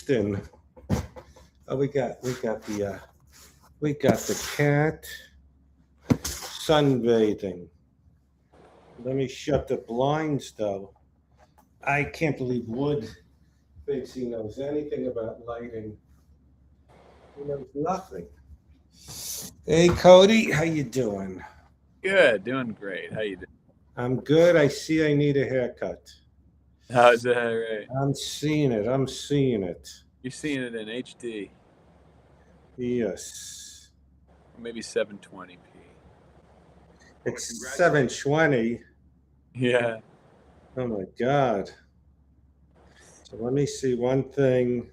Houston. Oh, we got the cat sunbathing. Let me shut the blinds though. I can't believe Wood thinks he knows anything about lighting. He knows nothing. Hey Cody, how you doing? Good, doing great. How you doing? I'm good. I see I need a haircut. How's that right? I'm seeing it. I'm seeing it. You're seeing it in HD, Yes. or maybe 720p. It's 720. Yeah. Oh my God. So let me see one thing.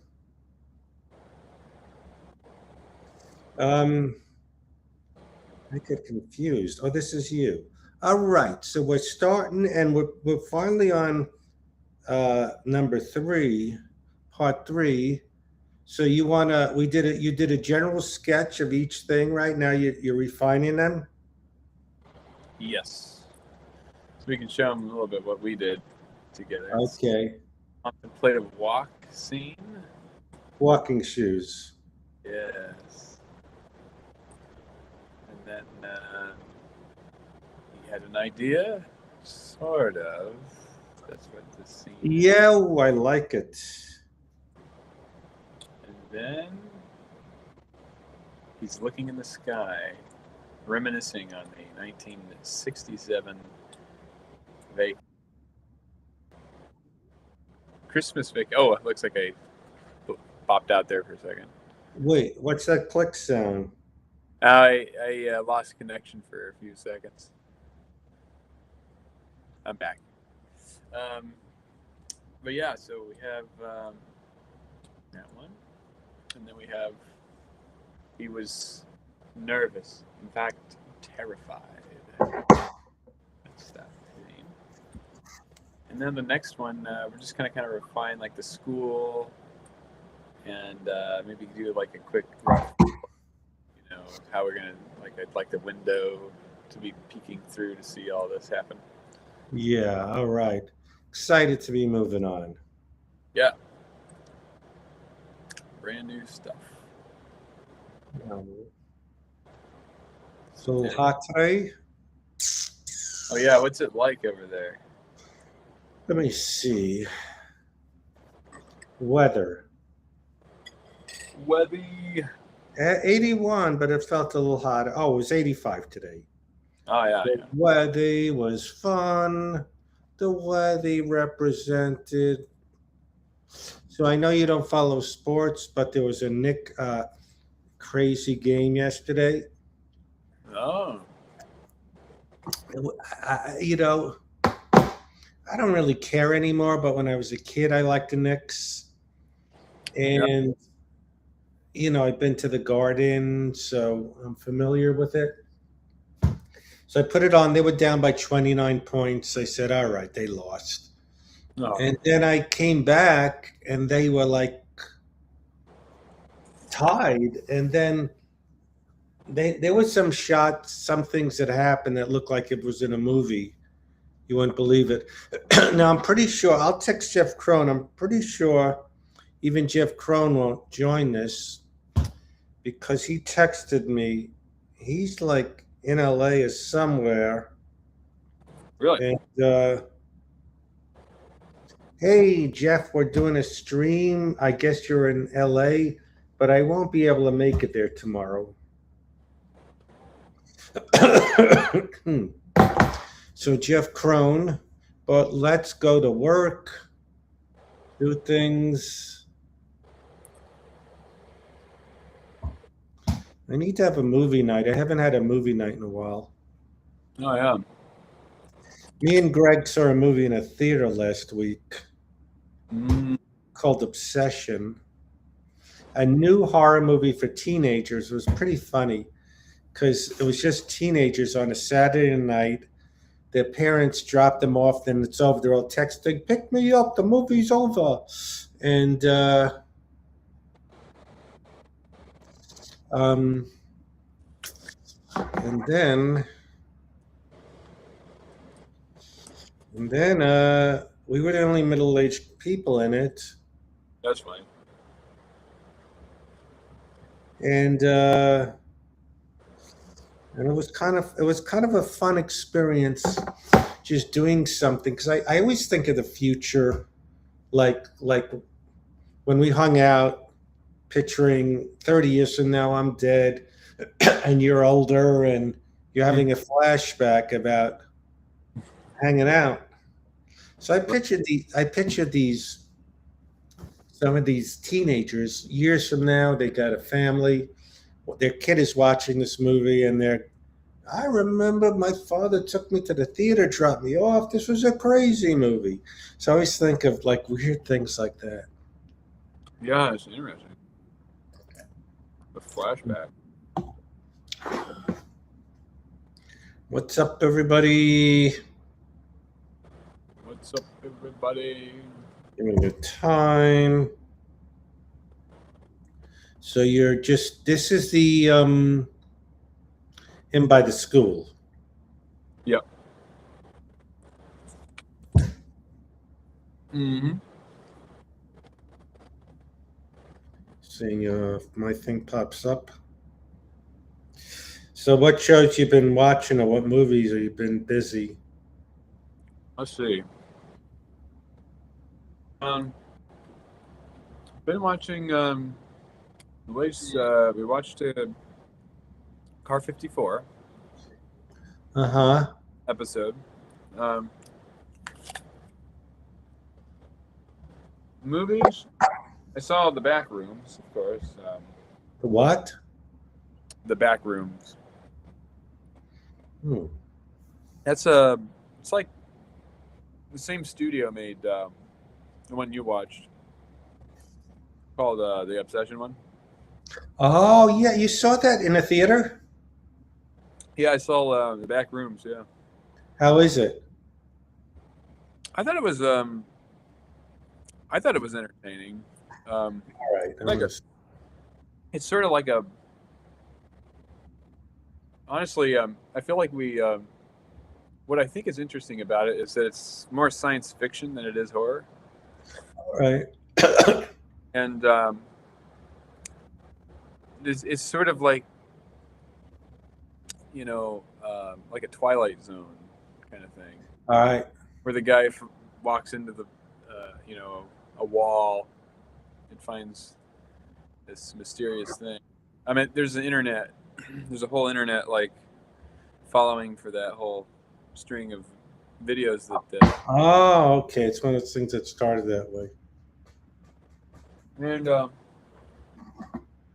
Um, I get confused. Oh, this is you. All right. So we're starting and we're finally on number three, part three. So we did it, you did a general sketch of each thing, right? Now you're refining them? Yes. So we can show them a little bit what we did together. It's Okay. contemplative walk scene. Walking shoes. Yes. And then he had an idea, sort of. That's what the scene is. Yeah, oh, I like it. And then he's looking in the sky, reminiscing on the 1967 Christmas vac. Oh, it looks like I popped out there for a second. Wait, what's that click sound? I lost connection for a few seconds. I'm back. Um, but yeah, so we have that one, and then we have he was nervous, in fact, terrified. That's that theme. And then the next one, we're just gonna kind of refine like the school, and maybe do like a quick rough, how we're gonna I'd like the window to be peeking through to see all this happen. Yeah, all right. Excited to be moving on. Yeah, brand new stuff. Um, so hot today. Oh yeah, what's it like over there? Let me see. Weather. Weathy. 81, but it felt a little hot. Oh, it was 85 today. Oh yeah, The yeah. weather was fun. The weather represented. So I know you don't follow sports, but there was a Nick crazy game yesterday. Oh, You know, I don't really care anymore, but when I was a kid, I liked the Knicks. yeah. And, I've been to the Garden, so I'm familiar with it. So I put it on. They were down by 29 points. I said, all right, they lost. Oh, And then I came back and they were like tied. And then there was some shots, some things that happened that looked like it was in a movie. You wouldn't believe it. Now, I'm pretty sure, I'll text Jeff Crone. I'm pretty sure even Jeff Crone won't join this because he texted me. He's like in LA or somewhere. really? And, hey, Jeff, we're doing a stream. I guess you're in LA, but I won't be able to make it there tomorrow. So, Jeff Crone, but let's go to work, do things. I need to have a movie night. I haven't had a movie night in a while. Oh yeah. Me and Greg saw a movie in a theater last week Mm, called Obsession. A new horror movie for teenagers. It was pretty funny because it was just teenagers on a Saturday night. Their parents dropped them off, then it's over. They're all texting, "Pick me up, the movie's over." And um, and then we were the only middle-aged people in it. that's fine. and it was kind of a fun experience, just doing something, because I always think of the future, like when we hung out, picturing 30 years from now I'm dead, and you're older, and you're having a flashback about hanging out. So I pictured these some of these teenagers years from now. They got a family. Their kid is watching this movie, and I remember my father took me to the theater, dropped me off. This was a crazy movie. So I always think of like weird things like that. Yeah, it's interesting. The flashback. What's up, everybody? What's up, everybody? Give me the time. So this is the him by the school. Yep. Mm-hmm. Seeing if my thing pops up. So what shows you've been watching, or what movies have you been busy? Let's see. Been watching the latest. We watched Car 54 Uh-huh. episode. Movies. I saw The Back Rooms, of course. The what? The Back Rooms. Hmm. It's like the same studio made the one you watched, called the Obsession one. Oh yeah, you saw that in a theater? Yeah, I saw The Back Rooms. Yeah, How is it? I thought it was entertaining. All right. Like it's sort of like a. Honestly, I feel like what I think is interesting about it is that it's more science fiction than it is horror. All right. And it's sort of like, like a Twilight Zone kind of thing, All right. where the guy walks into the, a wall and finds this mysterious thing. I mean, there's a whole internet like following for that whole string of videos that. Oh, okay. It's one of those things that started that way. And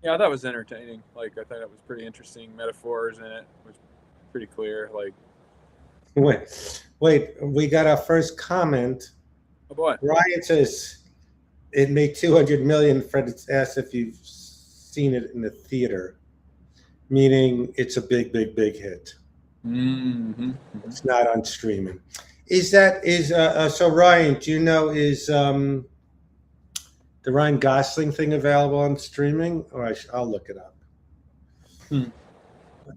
yeah, that was entertaining. Like, I thought it was pretty interesting. Metaphors in it was pretty clear. Like, Wait. We got our first comment. oh boy, Ryan says it made 200 million. Fred asked if you've seen it in the theater, meaning it's a big, big, big hit. mm-hmm. It's not on streaming. So Ryan? Do you know, is the Ryan Gosling thing available on streaming? Or I'll look it up. I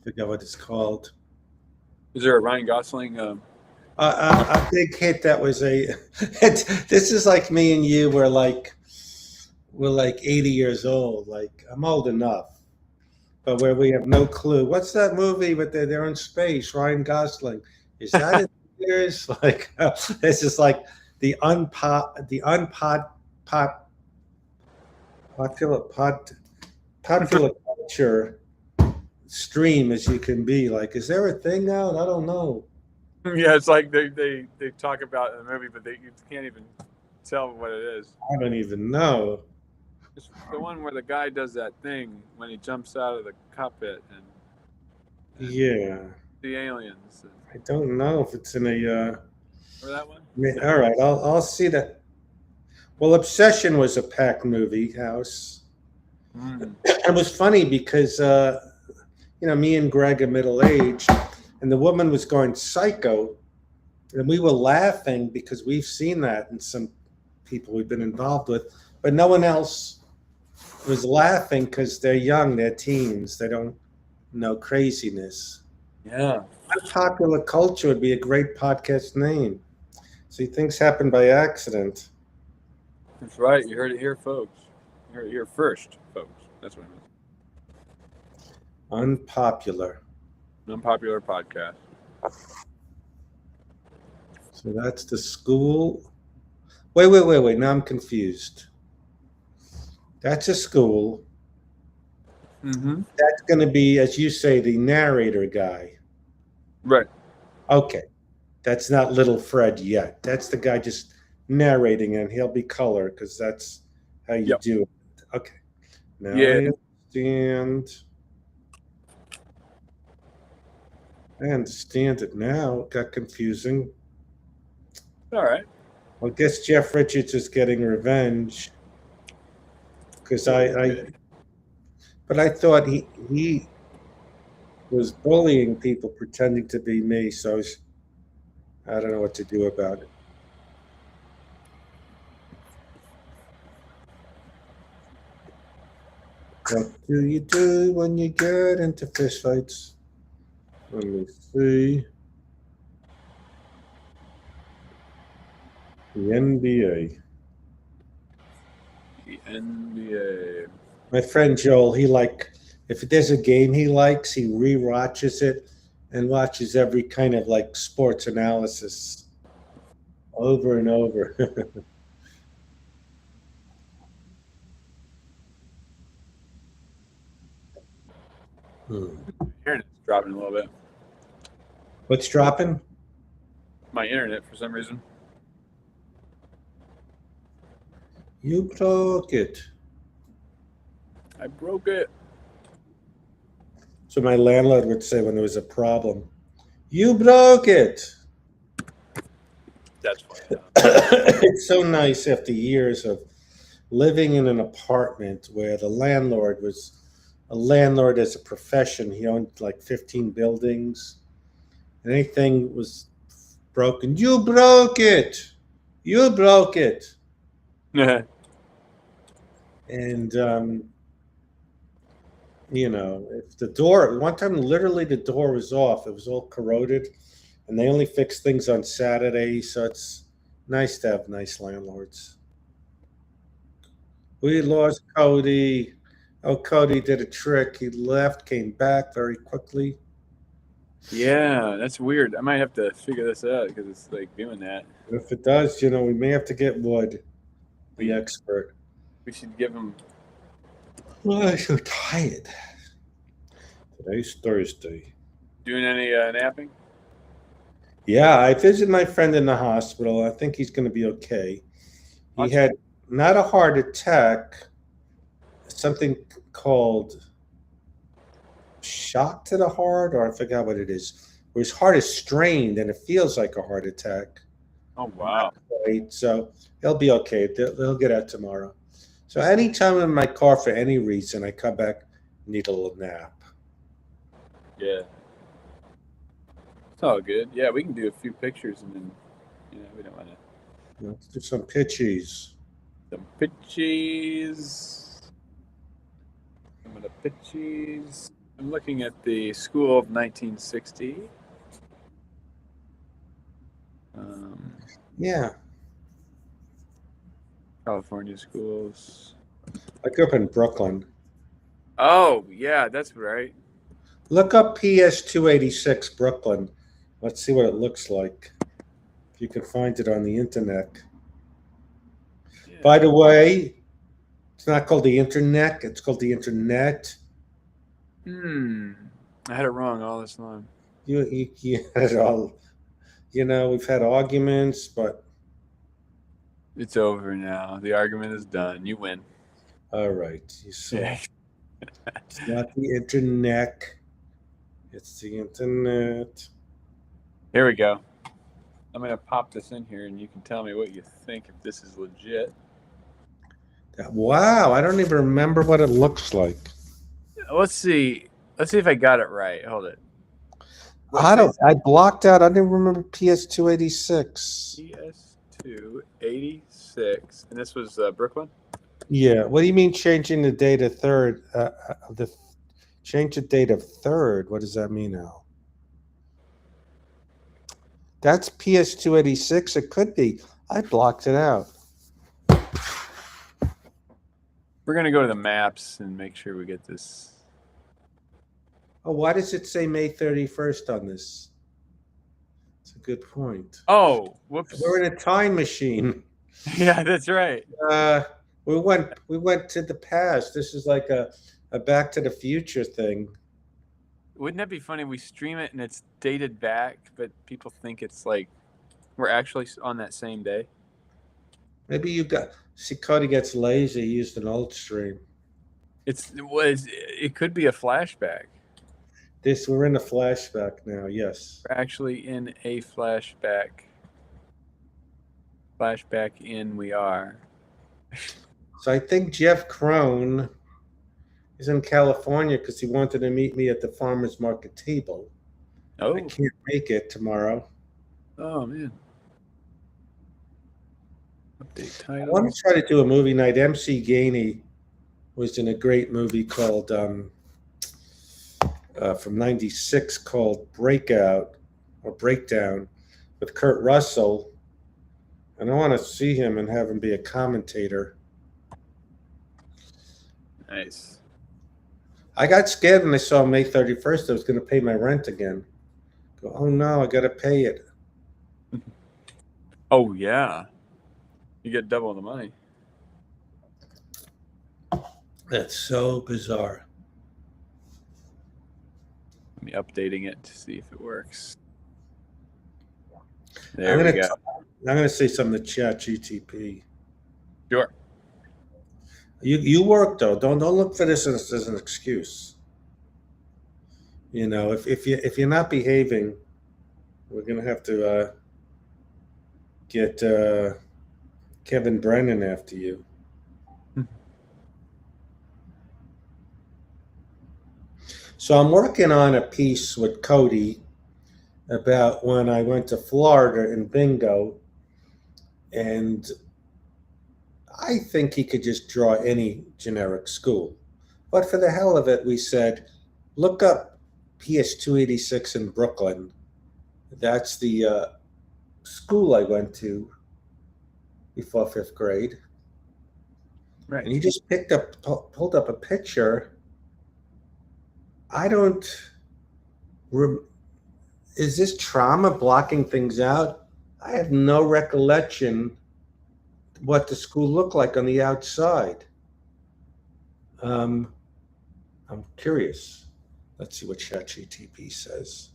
forget what it's called. Is there a Ryan Gosling? A big hit that was this is like me and you. We're like 80 years old. Like, I'm old enough, but where we have no clue. What's that movie? But they're in space. Ryan Gosling. Is that in theaters? Like, this is like the popular culture stream as you can be. Like, is there a thing now? I don't know. Yeah, it's like they talk about in the movie, but you can't even tell what it is. I don't even know. It's the one where the guy does that thing when he jumps out of the cockpit and Yeah, the aliens. I don't know if it's in a. Remember that one? All right, I'll see that. Well, Obsession was a packed movie house. It was funny because me and Greg are middle aged, and the woman was going psycho, and we were laughing because we've seen that in some people we've been involved with, but no one else was laughing because they're young, they're teens, they don't know craziness. Yeah. Popular culture would be a great podcast name. See, things happen by accident. That's right. You heard it here, folks. You heard it here first, folks. That's what I meant. Unpopular. Unpopular podcast. So that's the school. Wait. Now I'm confused. That's a school. Mm-hmm. That's going to be, as you say, the narrator guy. Right. Okay. That's not Little Fred yet. That's the guy just narrating, and he'll be color because that's how you Yep. do it. Okay. Now Yeah. I understand. I understand it now. It got confusing. All right. Well, I guess Jeff Richards is getting revenge because but I thought he was bullying people pretending to be me, so I don't know what to do about it. What do you do when you get into fistfights? Let me see. The NBA. The NBA. My friend Joel, if there's a game he likes, he re-watches it and watches every kind of like sports analysis over and over. Internet's dropping a little bit. What's dropping? My internet for some reason. You broke it. I broke it. So my landlord would say when there was a problem, you broke it. That's funny. It's so nice after years of living in an apartment where the landlord was a landlord as a profession. He owned like 15 buildings. Anything was broken. You broke it. You broke it. And, if the door, one time literally the door was off, it was all corroded, and they only fix things on Saturday. So it's nice to have nice landlords. We lost Cody. Oh, Cody did a trick. He left, came back very quickly. Yeah, that's weird. I might have to figure this out because it's like doing that. If it does, we may have to get Wood, the expert. We should give him. Well, I'm so tired. Today's Thursday. Doing any napping? Yeah, I visited my friend in the hospital. I think he's going to be okay. He had not a heart attack, something called shock to the heart, or I forgot what it is. Where his heart is strained and it feels like a heart attack. Oh, wow. Right, so he'll be okay. They'll get out tomorrow. So anytime I'm in my car for any reason, I come back, need a little nap. Yeah. It's all good. Yeah, we can do a few pictures and then, we don't want to. Let's do some pitchies. Some pitchies. Some of the pitchies. I'm looking at the School of 1960. Yeah. California schools. I grew up in Brooklyn. Oh, yeah, that's right. Look up PS 286 Brooklyn. Let's see what it looks like. If you can find it on the internet. Yeah. By the way, it's not called the internet. It's called the internet. I had it wrong all this time. You had it all. We've had arguments, but It's over now. The argument is done. You win. all right. You saw. Yeah. It's not the internet. It's the internet. Here we go. I'm going to pop this in here and you can tell me what you think if this is legit. Wow, I don't even remember what it looks like. Let's see. Let's see if I got it right. Hold it. I blocked out. I didn't remember PS 286. PS286. And this was Brooklyn? Yeah. What do you mean changing the date of third? Change the date of third. What does that mean now? That's PS 286. It could be. I blocked it out. We're going to go to the maps and make sure we get this. Oh, why does it say May 31st on this? It's a good point. Oh, We're whoops. in a time machine. Yeah, that's right. Uh, we went to the past. This is like a Back to the Future thing. Wouldn't that be funny? We stream it and it's dated back, but people think it's like we're actually on that same day. Maybe you got see Cody gets lazy. He used an old stream. It could be a flashback. This we're in a flashback now. Yes. We're actually in a flashback. Flashback in we are. So I think Jeff Crone is in California because he wanted to meet me at the farmers market table. I Oh, can't make it tomorrow. oh man. Update I want titles. to try to do a movie night. MC Gainey was in a great movie called from '96 called Breakout or Breakdown with Kurt Russell, and I want to see him and have him be a commentator. Nice. I got scared when I saw May 31st. I was going to pay my rent again. Go, oh no, I got to pay it. Oh yeah. You get double the money. That's so bizarre. Let me updating it to see if it works. I'm There we gonna go. I'm gonna say something to Chat GTP. Sure. You work though. Don't look for this as an excuse. You know, if you're not behaving, we're gonna have to get Kevin Brennan after you. So I'm working on a piece with Cody about when I went to Florida in bingo, and I think he could just draw any generic school. But for the hell of it, we said, look up PS 286 in Brooklyn. That's the school I went to before fifth grade. Right. And he just pulled up a picture. I don't. Is this trauma blocking things out? I have no recollection what the school looked like on the outside. I'm curious. Let's see what ChatGTP says.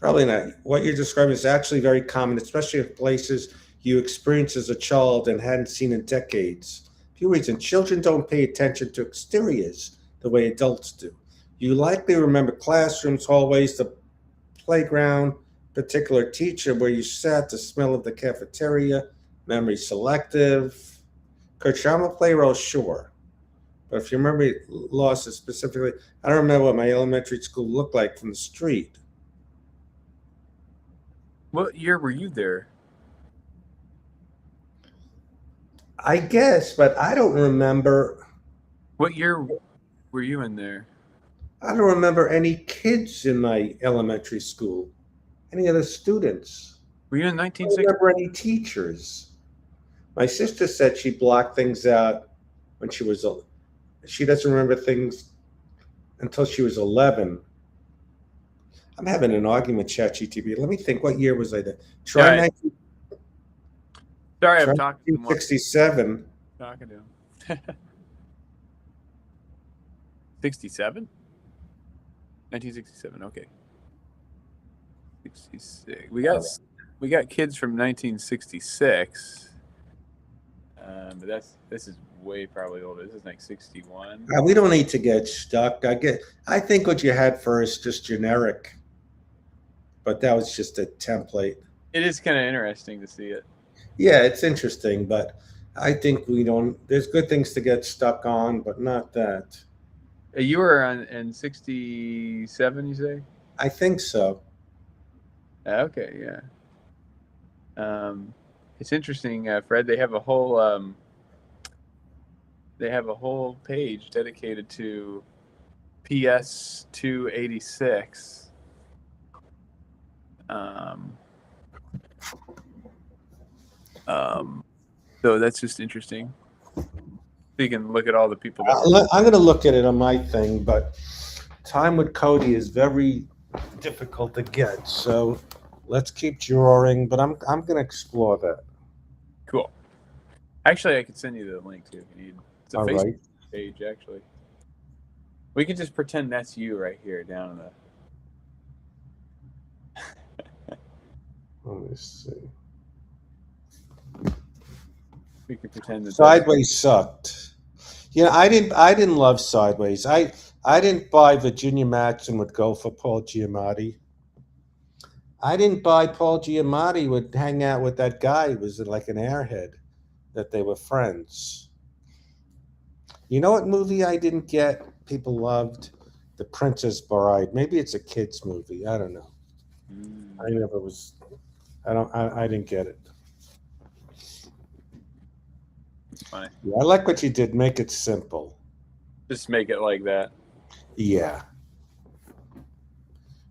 Probably not. What you're describing is actually very common, especially in places you experienced as a child and hadn't seen in decades. A few reasons. Children don't pay attention to exteriors the way adults do. You likely remember classrooms, hallways, the playground, particular teacher where you sat, the smell of the cafeteria, memory selective. Could trauma play a role? Sure. But if your memory loss is specifically, I don't remember what my elementary school looked like from the street. What year were you there? I guess, but I don't remember. What year were you in there? I don't remember any kids in my elementary school, any other students. Were you in I don't 1960? remember any teachers. My sister said she blocked things out when she was. She doesn't remember things until she was 11. I'm having an argument, ChatGTP. Let me think. What year was I there? Try All right. Sorry, I'm talking to him. 1967. Talking to him. 67? 1967. Okay. 66. We got kids from 1966. But this is way probably older. This is like 61. We don't need to get stuck. I think what you had first just generic, but that was just a template. It is kind of interesting to see it. Yeah, it's interesting, but I think we don't. There's good things to get stuck on, but not that. You were in 67, you say? I think so. Okay, yeah. It's interesting, Fred. They have a whole page dedicated to PS 286. So that's just interesting. So you can look at all the people that. I'm going to look at it on my thing, but time with Cody is very difficult to get. So let's keep drawing, but I'm going to explore that. Cool. Actually, I could send you the link too if you need. It's a All Facebook right. page, actually. We can just pretend that's you right here down in the. Let me see. We can pretend that. Sideways sucked. I didn't love Sideways. I didn't buy Virginia Madsen would go for Paul Giamatti. I didn't buy Paul Giamatti would hang out with that guy who was like an airhead, that they were friends. You know what movie I didn't get? People loved The Princess Bride. Maybe it's a kids movie. I don't know. I never was. I didn't get it. It's funny. Yeah, I like what you did. Make it simple. Just make it like that. Yeah.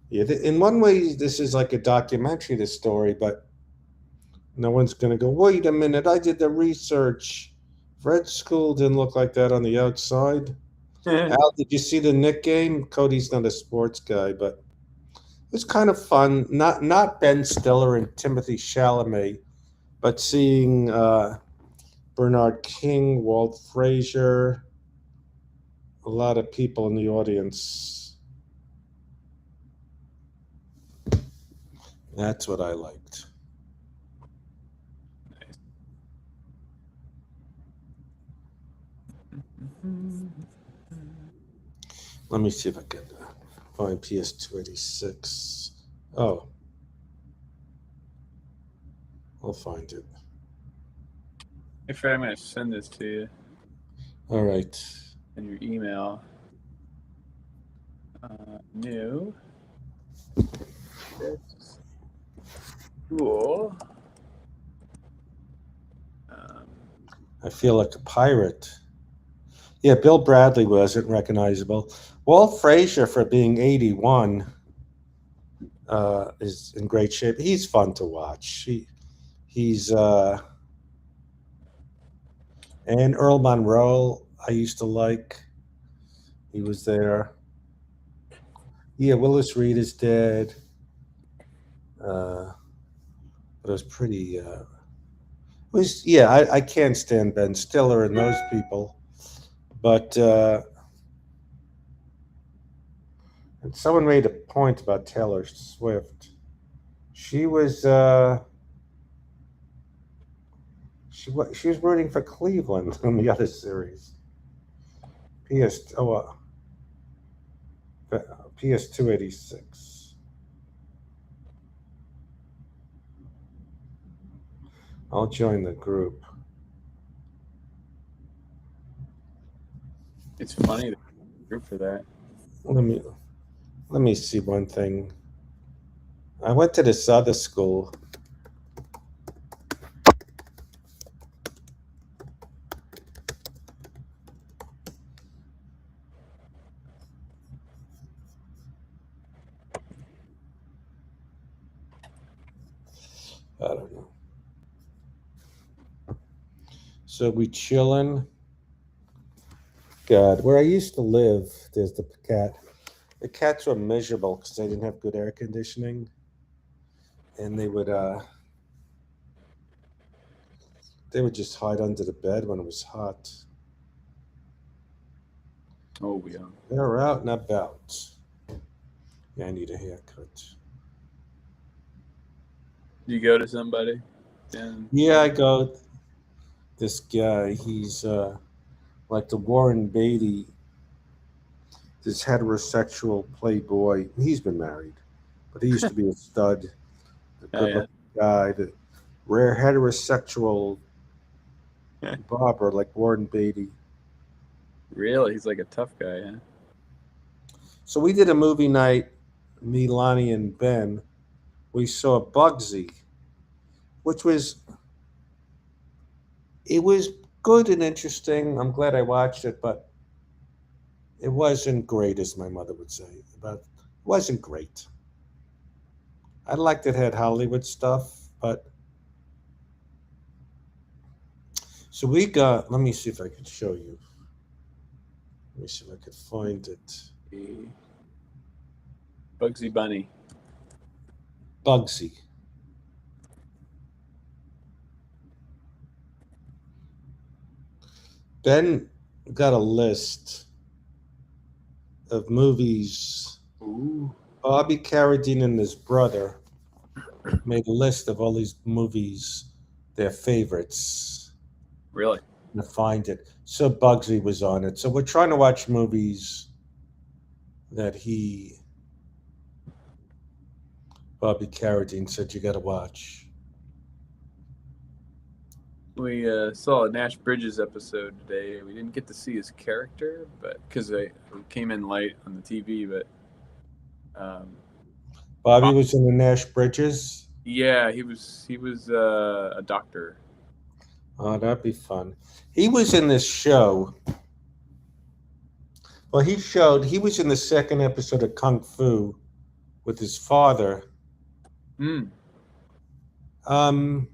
Yeah. In one way, this is like a documentary, this story, but no one's going to go, wait a minute, I did the research. Red School didn't look like that on the outside. Al, did you see the Knick game? Cody's not a sports guy, but it was kind of fun. Not Ben Stiller and Timothy Chalamet, but seeing Bernard King, Walt Frazier, a lot of people in the audience. That's what I liked. Let me see if I can find PS286. Oh. I'll find it. Hey, Fred, I'm going to send this to you. All right. In your email. New. Cool. I feel like a pirate. Yeah, Bill Bradley wasn't recognizable. Walt Frazier, for being 81, is in great shape. He's fun to watch. He's and Earl Monroe, I used to like. He was there. Yeah, Willis Reed is dead. But it was pretty. I can't stand Ben Stiller and those people, but and someone made a point about Taylor Swift. She was she was rooting for Cleveland in the other series. PS286. I'll join the group. It's funny the group for that. Let me see one thing. I went to this other school. I don't know. So we chilling. God, where I used to live, there's the cat. The cats were miserable because they didn't have good air conditioning, and they would just hide under the bed when it was hot. Oh, yeah. They're out and about. Yeah, I need a haircut. You go to somebody? Yeah, I go. This guy, he's like the Warren Beatty, this heterosexual playboy. He's been married, but he used to be a stud, a good guy, the rare heterosexual barber like Warren Beatty. Really? He's like a tough guy, huh? So we did a movie night, me, Lonnie, and Ben. We saw Bugsy, which was good and interesting. I'm glad I watched it, but it wasn't great, as my mother would say. But it wasn't great. I liked it had Hollywood stuff, but So we got. Let me see if I can show you. Let me see if I could find it. Bugsy Bunny. Bugsy. Ben got a list of movies. Ooh. Bobby Carradine and his brother made a list of all these movies, their favorites. Really? To find it. So Bugsy was on it. So we're trying to watch movies that Bobby Carradine said you got to watch. We saw a Nash Bridges episode today. We didn't get to see his character, but because it came in late on the TV. But Bobby was in the Nash Bridges. yeah, he was a doctor. Oh, that'd be fun. He was in this show. Well, he was in the second episode of Kung Fu with his father. Hmm. John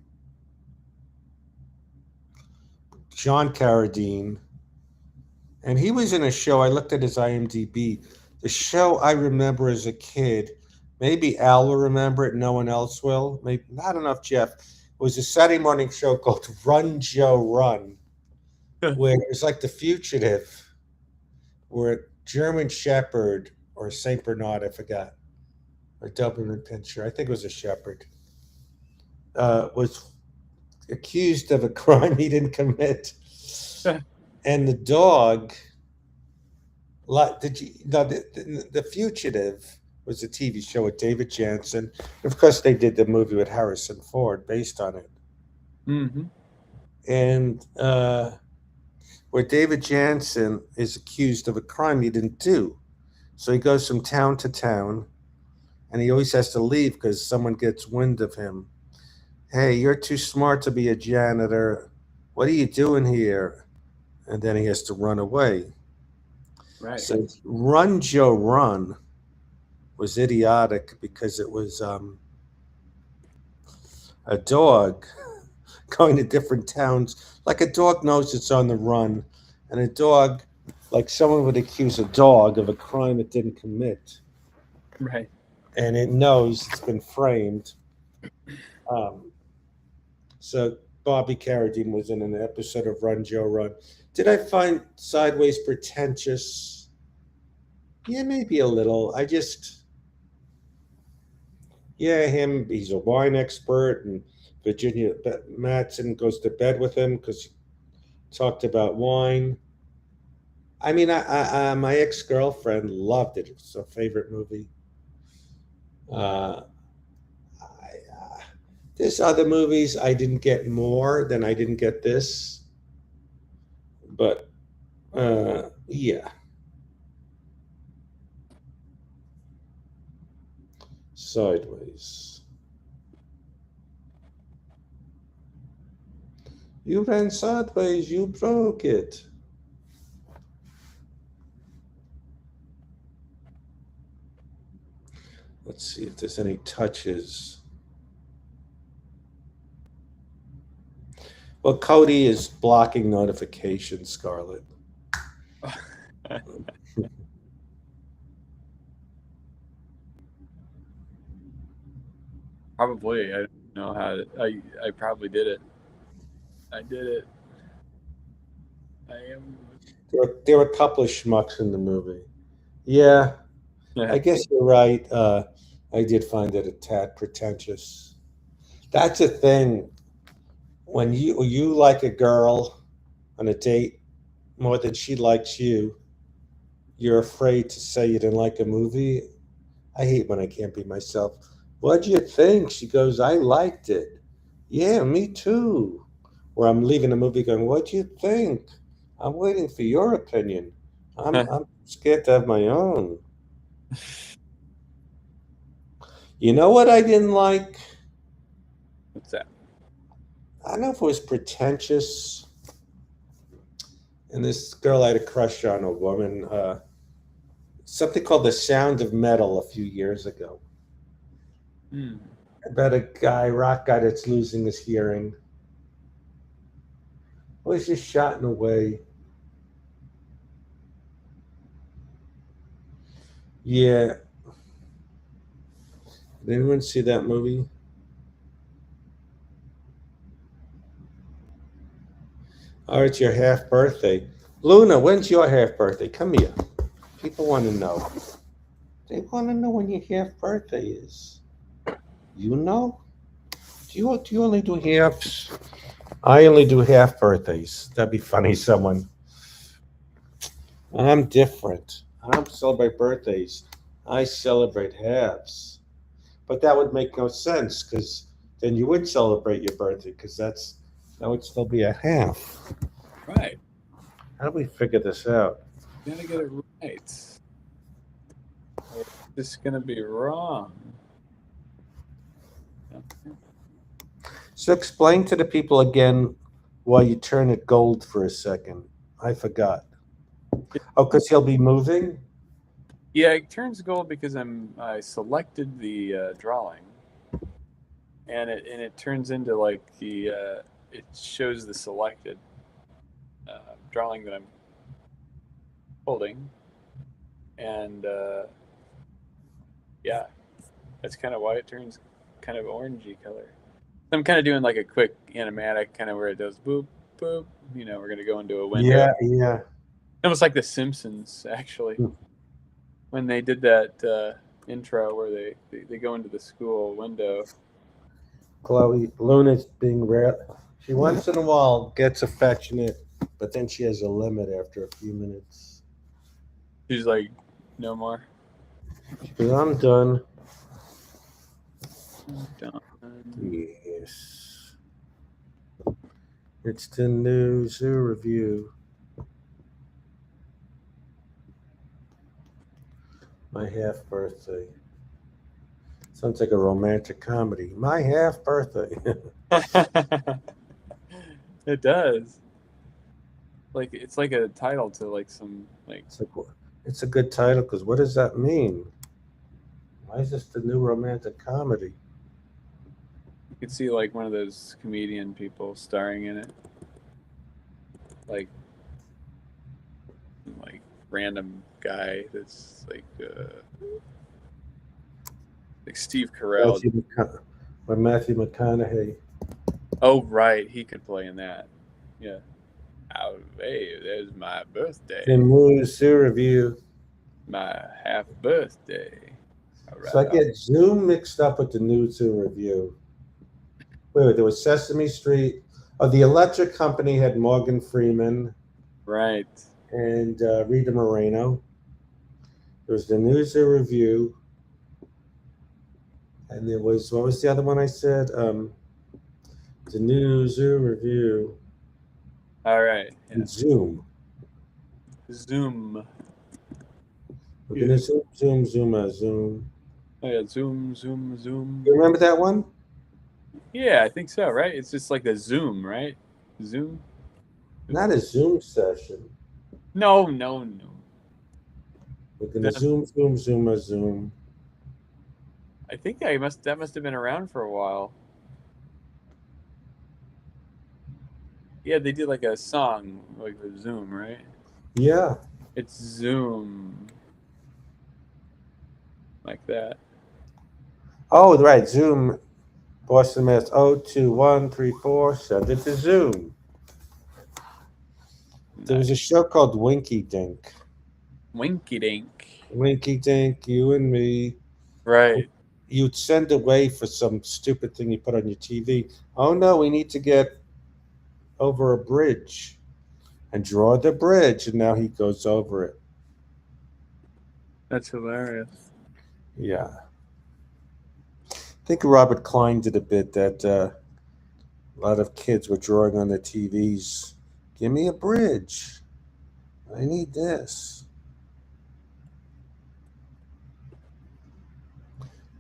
Carradine. And he was in a show. I looked at his IMDb. The show I remember as a kid, maybe Al will remember it, no one else will. Maybe not enough, Jeff. It was a Saturday morning show called Run, Joe, Run, where it was like The Fugitive, where a German Shepherd or Saint Bernard, I forgot, or Doberman Pinscher, I think it was a Shepherd, was accused of a crime he didn't commit. And the dog, The Fugitive was a TV show with David Jansen. Of course, they did the movie with Harrison Ford based on it. Mm-hmm. And where David Jansen is accused of a crime he didn't do. So he goes from town to town, and he always has to leave because someone gets wind of him. Hey, you're too smart to be a janitor. What are you doing here? And then he has to run away. Right. So Run, Joe, Run was idiotic because it was a dog going to different towns. Like a dog knows it's on the run, and a dog, like someone would accuse a dog of a crime it didn't commit. Right. And it knows it's been framed. So Bobby Carradine was in an episode of Run, Joe, Run. Did I find Sideways pretentious? Yeah, maybe a little. He's a wine expert, and Virginia Madsen goes to bed with him because he talked about wine. I mean, my ex-girlfriend loved it. It was her favorite movie. There's other movies I didn't get more than I didn't get this. But, yeah. Sideways. You ran sideways, you broke it. Let's see if there's any touches. Well, Cody is blocking notifications, Scarlett. Probably. I don't know how to, I probably did it. I did it. I am. There were a couple of schmucks in the movie. Yeah, I guess you're right. I did find it a tad pretentious. That's a thing. When you like a girl on a date more than she likes you, you're afraid to say you didn't like a movie. I hate when I can't be myself. What'd you think? She goes, I liked it. Yeah, me too. Or I'm leaving a movie going, what'd you think? I'm waiting for your opinion. I'm scared to have my own. You know what I didn't like? What's that? I don't know if it was pretentious. And this girl I had a crush on, a woman, something called The Sound of Metal a few years ago. About a rock guy that's losing his hearing. Or is just shot in a way? Yeah. Did anyone see that movie? Oh, it's your half birthday. Luna, when's your half birthday? Come here. People want to know. They want to know when your half birthday is. You know? Do you only do halves? I only do half birthdays. That'd be funny, someone. I'm different. I don't celebrate birthdays. I celebrate halves. But that would make no sense because then you would celebrate your birthday because that would still be a half. Right. How do we figure this out? You gotta get it right. Or it's just gonna be wrong. So explain to the people again why you turn it gold for a second. I forgot. Oh, because he'll be moving? Yeah, it turns gold because I selected the drawing, and it turns into like the it shows the selected drawing that I'm holding, and yeah, that's kind of why it turns kind of orangey color. I'm kind of doing like a quick animatic kind of where it does boop boop. You know, we're gonna go into a window, Yeah, yeah. almost like The Simpsons actually. When they did that intro where they go into the school window. Chloe, Luna's being rare. She once in a while gets affectionate, but then she has a limit after a few minutes. She's like, no more. Because I'm done. Done. Yes. It's the new zoo review. My half birthday. Sounds like a romantic comedy. My half birthday. It does. Like it's like a title to like some like It's a good title because what does that mean? Why is this the new romantic comedy? you could see like one of those comedian people starring in it. Like random guy that's like Steve Carell. Matthew McConaughey. Oh right, he could play in that. Yeah. Oh, hey, there's my birthday. The new zoo review. My half birthday. All right. So I get Zoom mixed up with the new zoo review. Wait, there was Sesame Street. Oh, the Electric Company had Morgan Freeman Right. and Rita Moreno. There was the New Zoo Review. And there was, what was the other one I said? The New Zoo Review. All right. Yeah. And Zoom. Zoom. We're going to zoom. Oh yeah, zoom. You remember that one? Yeah, I think so, right? It's just like the Zoom, right? Zoom? Not a Zoom session. No. We're going to zoom. I think that must have been around for a while. Yeah, they did like a song like with Zoom, right? Yeah. It's Zoom. Like that. Oh, right. Zoom. Boston, Mass. 02134. Send it to Zoom. There was a show called Winky Dink. Winky Dink. Winky Dink, you and me. Right. You'd send away for some stupid thing you put on your TV. Oh no, we need to get over a bridge and draw the bridge. And now he goes over it. That's hilarious. Yeah. I think Robert Klein did a bit that a lot of kids were drawing on their TVs. Give me a bridge. I need this.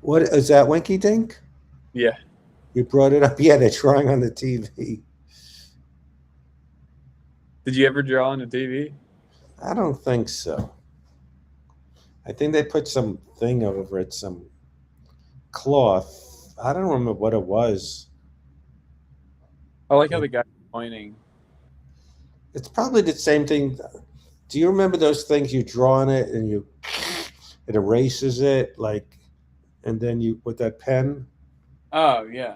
What is that, Winky Dink? Yeah. You brought it up. Yeah, they're drawing on the TV. Did you ever draw on the TV? I don't think so. I think they put some thing over it, some cloth. I don't remember what it was. I like how the guy's pointing. It's probably the same thing. Do you remember those things you draw on it and it erases it like, and then you with that pen? Oh yeah.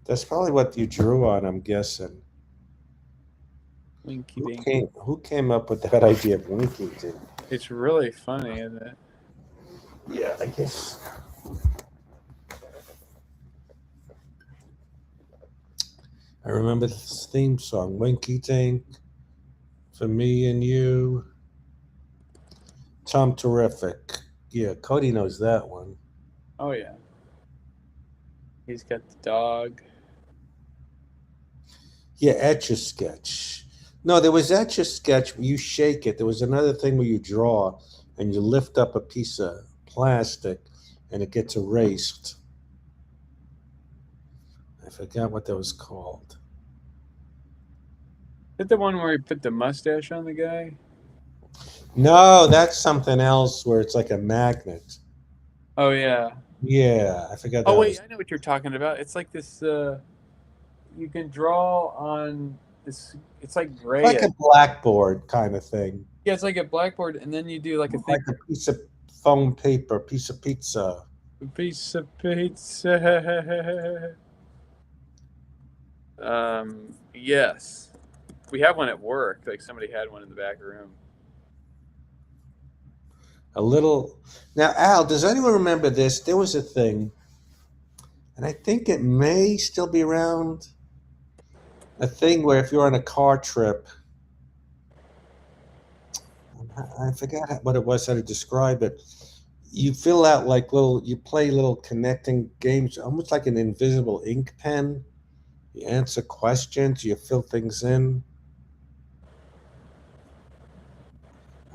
That's probably what you drew on, I'm guessing. Winky Who dink. came up with that idea of winking? It's really funny, isn't it? Yeah, I guess. I remember this theme song, Winky Dink, for me and you. Tom Terrific. Yeah, Cody knows that one. Oh yeah. He's got the dog. Yeah, Etch a Sketch. No, there was Etch a Sketch where you shake it. There was another thing where you draw and you lift up a piece of plastic and it gets erased. I forgot what that was called. Is that the one where he put the mustache on the guy? No, that's something else where it's like a magnet. Oh yeah. Yeah, I forgot Oh that wait, was I know what you're talking about. It's like this. You can draw on this. It's like gray. like a blackboard kind of thing. Yeah, it's like a blackboard, and then you do like a thing. Like a piece of foam paper, piece of pizza. Piece of pizza. Yes, we have one at work. Like somebody had one in the back room. A little. Now, Al, does anyone remember this? There was a thing, and I think it may still be around. A thing where if you're on a car trip, I forgot what it was, how to describe it. You fill out like you play little connecting games, almost like an invisible ink pen. You answer questions, you fill things in.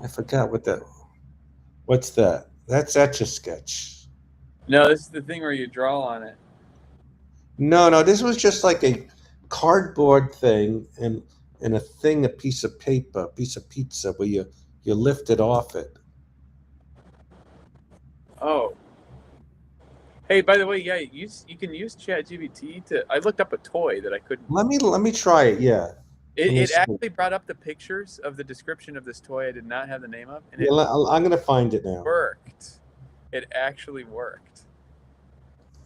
I forgot what that. What's that? That's Etch a Sketch. No, this is the thing where you draw on it. No, no, this was just like a cardboard thing and a thing, a piece of paper, a piece of pizza where you lift it off it. Oh, hey, by the way, yeah, you can use ChatGPT to. I looked up a toy that I couldn't. Let me try it. Yeah. Let me It see. actually brought up the pictures of the description of this toy I did not have the name of, and Yeah, it I'm gonna find it now. worked. It actually worked,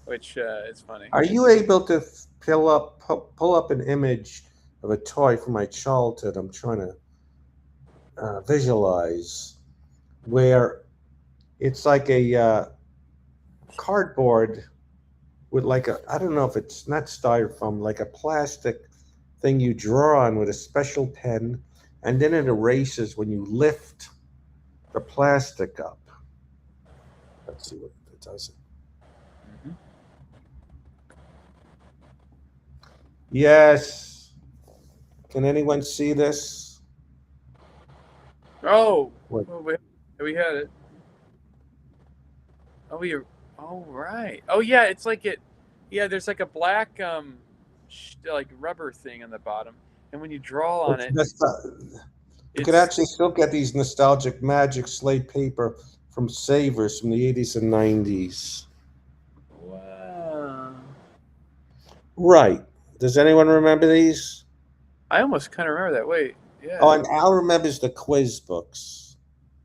which is funny. Are you able to pull up an image of a toy from my childhood? I'm trying to visualize where it's like a cardboard with like a, I don't know if it's not styrofoam, like a plastic thing you draw on with a special pen, and then it erases when you lift the plastic up. Let's see what it does. Mhm. Yes. Can anyone see this? Oh, What? we had it. Oh, oh right. Oh yeah, it's like it. Yeah, there's like a black like rubber thing on the bottom, and when you draw on it, You could actually still get these nostalgic magic slate paper from Savers from the 80s and 90s. wow. Right. Does anyone remember these? I almost kind of remember that. Wait, yeah. Oh, and Al remembers the quiz books.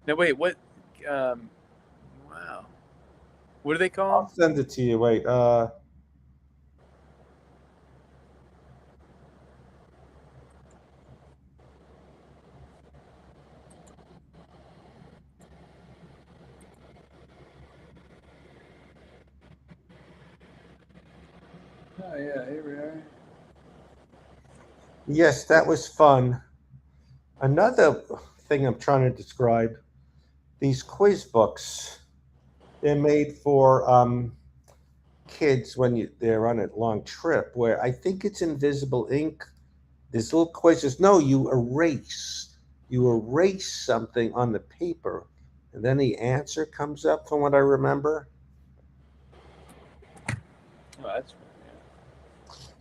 No, wait. What? Wow. What do they call I'll them? send it to you. Wait. Oh yeah, here we are. Yes, that was fun. Another thing I'm trying to describe, these quiz books, they're made for kids when they're on a long trip where I think it's invisible ink. There's little quizzes. No, you erase. You erase something on the paper, and then the answer comes up from what I remember. Oh, that's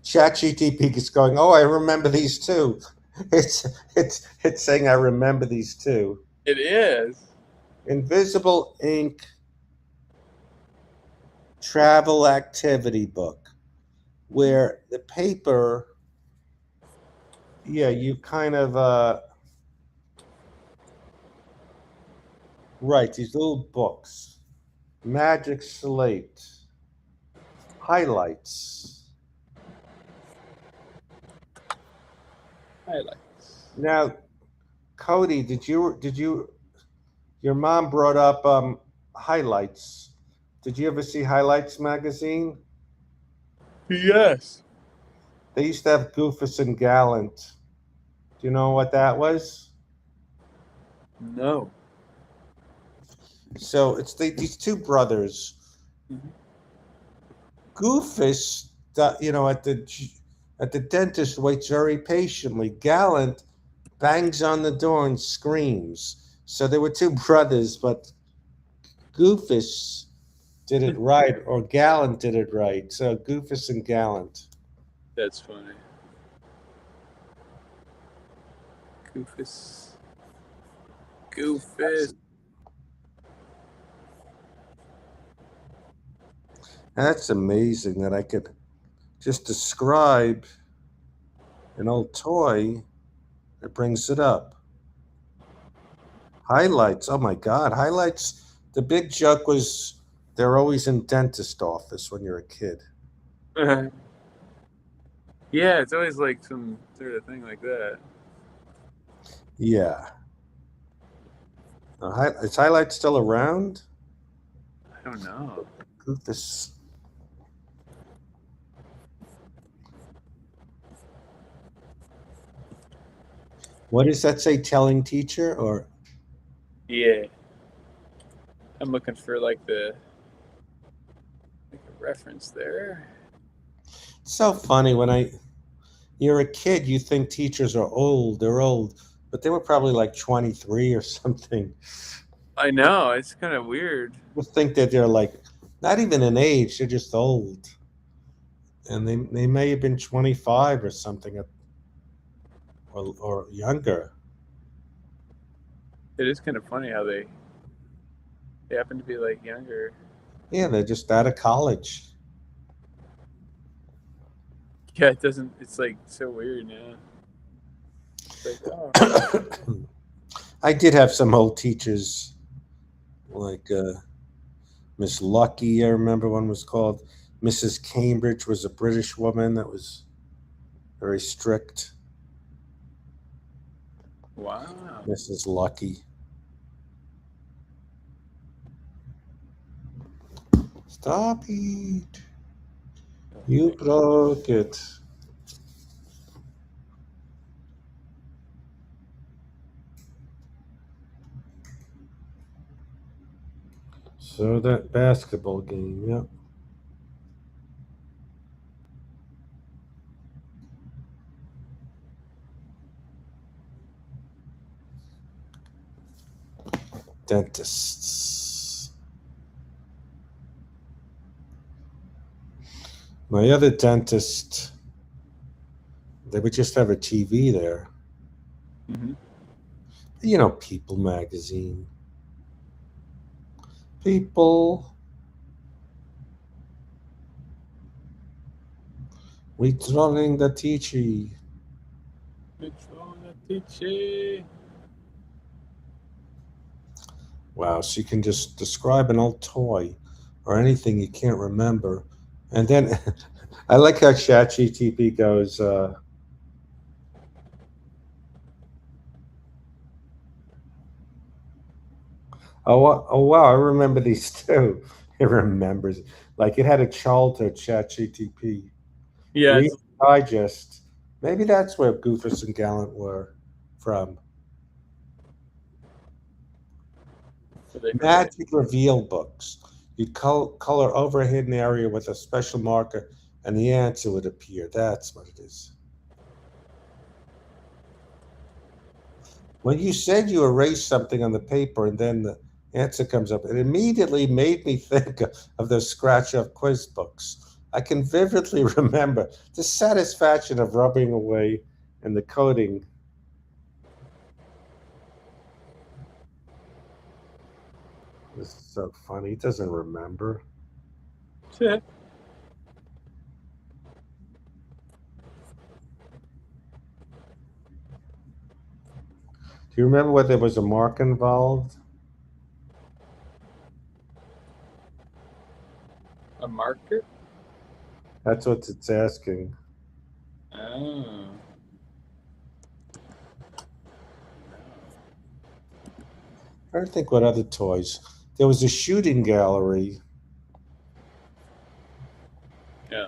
ChatGTP is going, oh, I remember these too. It's saying I remember these too. it is. Invisible ink travel activity book, where the paper yeah, you kind of right, these little books. Magic Slate. Highlights. Highlights. Now, Cody, did you your mom brought up highlights. Did you ever see Highlights magazine? Yes. They used to have Goofus and Gallant. Do you know what that was? No. So it's these two brothers. Mhm. Goofus, at the dentist waits very patiently. Gallant bangs on the door and screams. So there were two brothers, but Goofus did it right, or Gallant did it right. So Goofus and Gallant. That's funny. Goofus. Goofus. That's amazing that I could just describe an old toy that brings it up. Highlights. Oh my God. Highlights. The big joke was they're always in dentist office when you're a kid. Yeah, it's always like some sort of thing like that. Yeah. Is Highlights still around? I don't know. Goofus. What does that say? Telling teacher or Yeah. I'm looking for like a reference there. so funny when you're a kid, you think teachers are old. They're old, but they were probably like 23 or something. I know, it's kind of weird. You think that they're like not even in age; they're just old, and they may have been 25 or something, or younger. It is kind of funny how they happen to be like younger. Yeah, they're just out of college. Yeah, it doesn't. It's like so weird now. It's like, oh, I did have some old teachers, like Miss Lucky. I remember one was called Mrs. Cambridge. Was a British woman that was very strict. wow. Mrs. Lucky. Stop it! You broke it. So that basketball game, yep. Dentists. My other dentist, they would just have a TV there. Hmm. You know, People magazine. People, we trolling the teacher. It's on the teacher. Wow, so you can just describe an old toy or anything you can't remember. And then I like how ChatGTP goes, oh wow, I remember these too. It remembers. Like it had a childhood ChatGTP. Yeah, Read it's Digest. Maybe that's where Goofus and Gallant were from. so they forget. Magic Reveal books. You color over a hidden area with a special marker, and the answer would appear. That's what it is. When you said you erased something on the paper and then the answer comes up, it immediately made me think of those scratch off quiz books. I can vividly remember the satisfaction of rubbing away and the coding. This is so funny. He doesn't remember. Do you remember whether there was a mark involved? A marker? That's what it's asking. Oh. I don't think what other toys. There was a shooting gallery. Yeah.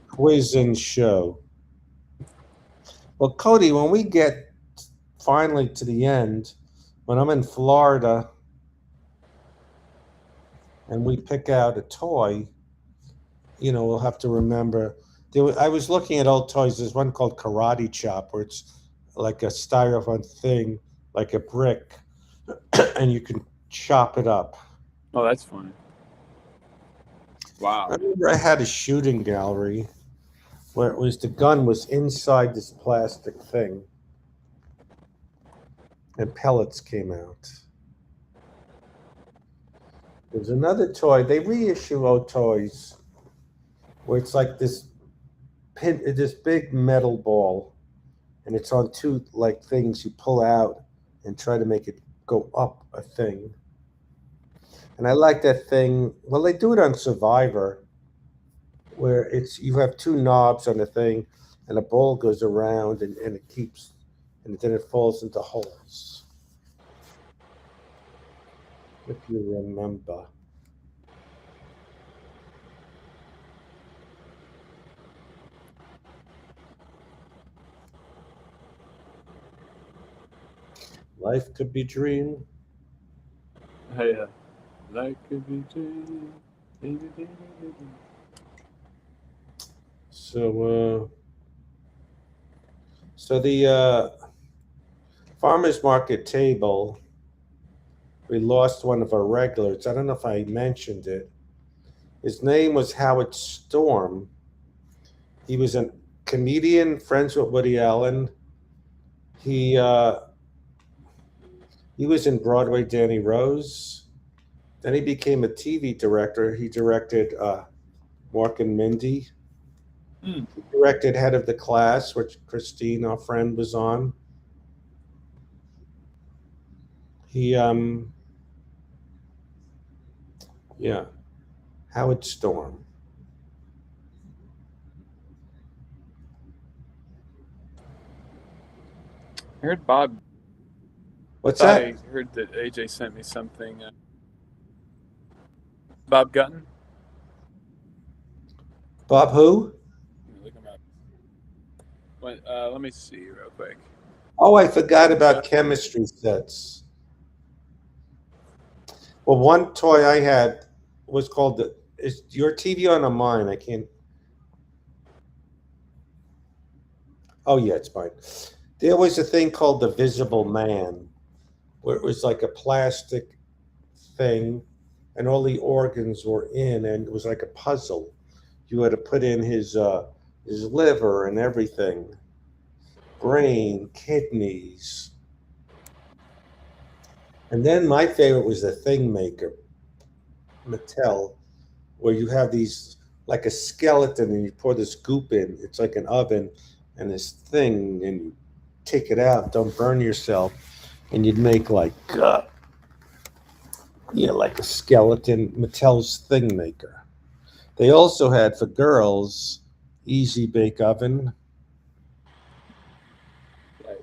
Quiz and show. Well, Cody, when we get finally to the end, when I'm in Florida and we pick out a toy, we'll have to remember. I was looking at old toys. There's one called Karate Chop, where it's like a styrofoam thing, like a brick, and you can chop it up. Oh, that's fun. I Wow. remember I had a shooting gallery where the gun was inside this plastic thing, and pellets came out. There's another toy. They reissue old toys where it's like this this big metal ball, and it's on two like things you pull out and try to make it go up a thing. And I like that thing. Well, they do it on Survivor, where you have two knobs on the thing, and a ball goes around, and it keeps, and then it falls into holes. If you remember. Life could be dream. Hey, life could be dream. So the farmers market table, we lost one of our regulars. I don't know if I mentioned it. His name was Howard Storm. He was a comedian, friends with Woody Allen. He was in Broadway Danny Rose. Then he became a TV director. He directed Mork and Mindy. Hmm. He directed Head of the Class, which Christine, our friend, was on. He yeah, Howard Storm. I heard Bob. What's I that? heard that AJ sent me something. Bob Gutton. Bob who? Let me look him up. Let me see real quick. Oh, I forgot about chemistry sets. Well, one toy I had was called is your TV on or mine? I can't. Oh yeah, it's mine. There was a thing called the Visible Man, where it was like a plastic thing, and all the organs were in, and it was like a puzzle. You had to put in his liver and everything, brain, kidneys, and then my favorite was the Thing Maker, Mattel, where you have these like a skeleton, and you pour this goop in. It's like an oven, and this thing, and you take it out. Don't burn yourself, and you'd make like like a skeleton. Mattel's Thing Maker. They also had for girls Easy Bake Oven. Nice.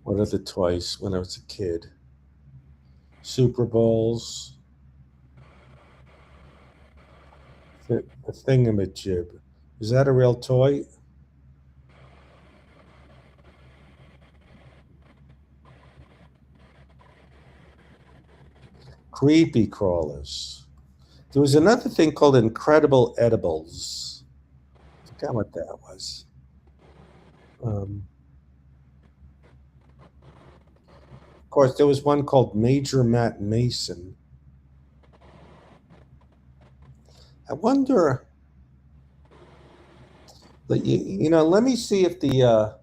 What other toys when I was a kid? Super Bowls. The thingamajig. Is that a real toy? Creepy crawlers. There was another thing called Incredible Edibles. I forgot what that was. Of course, there was one called Major Matt Mason. I wonder. Let me see if the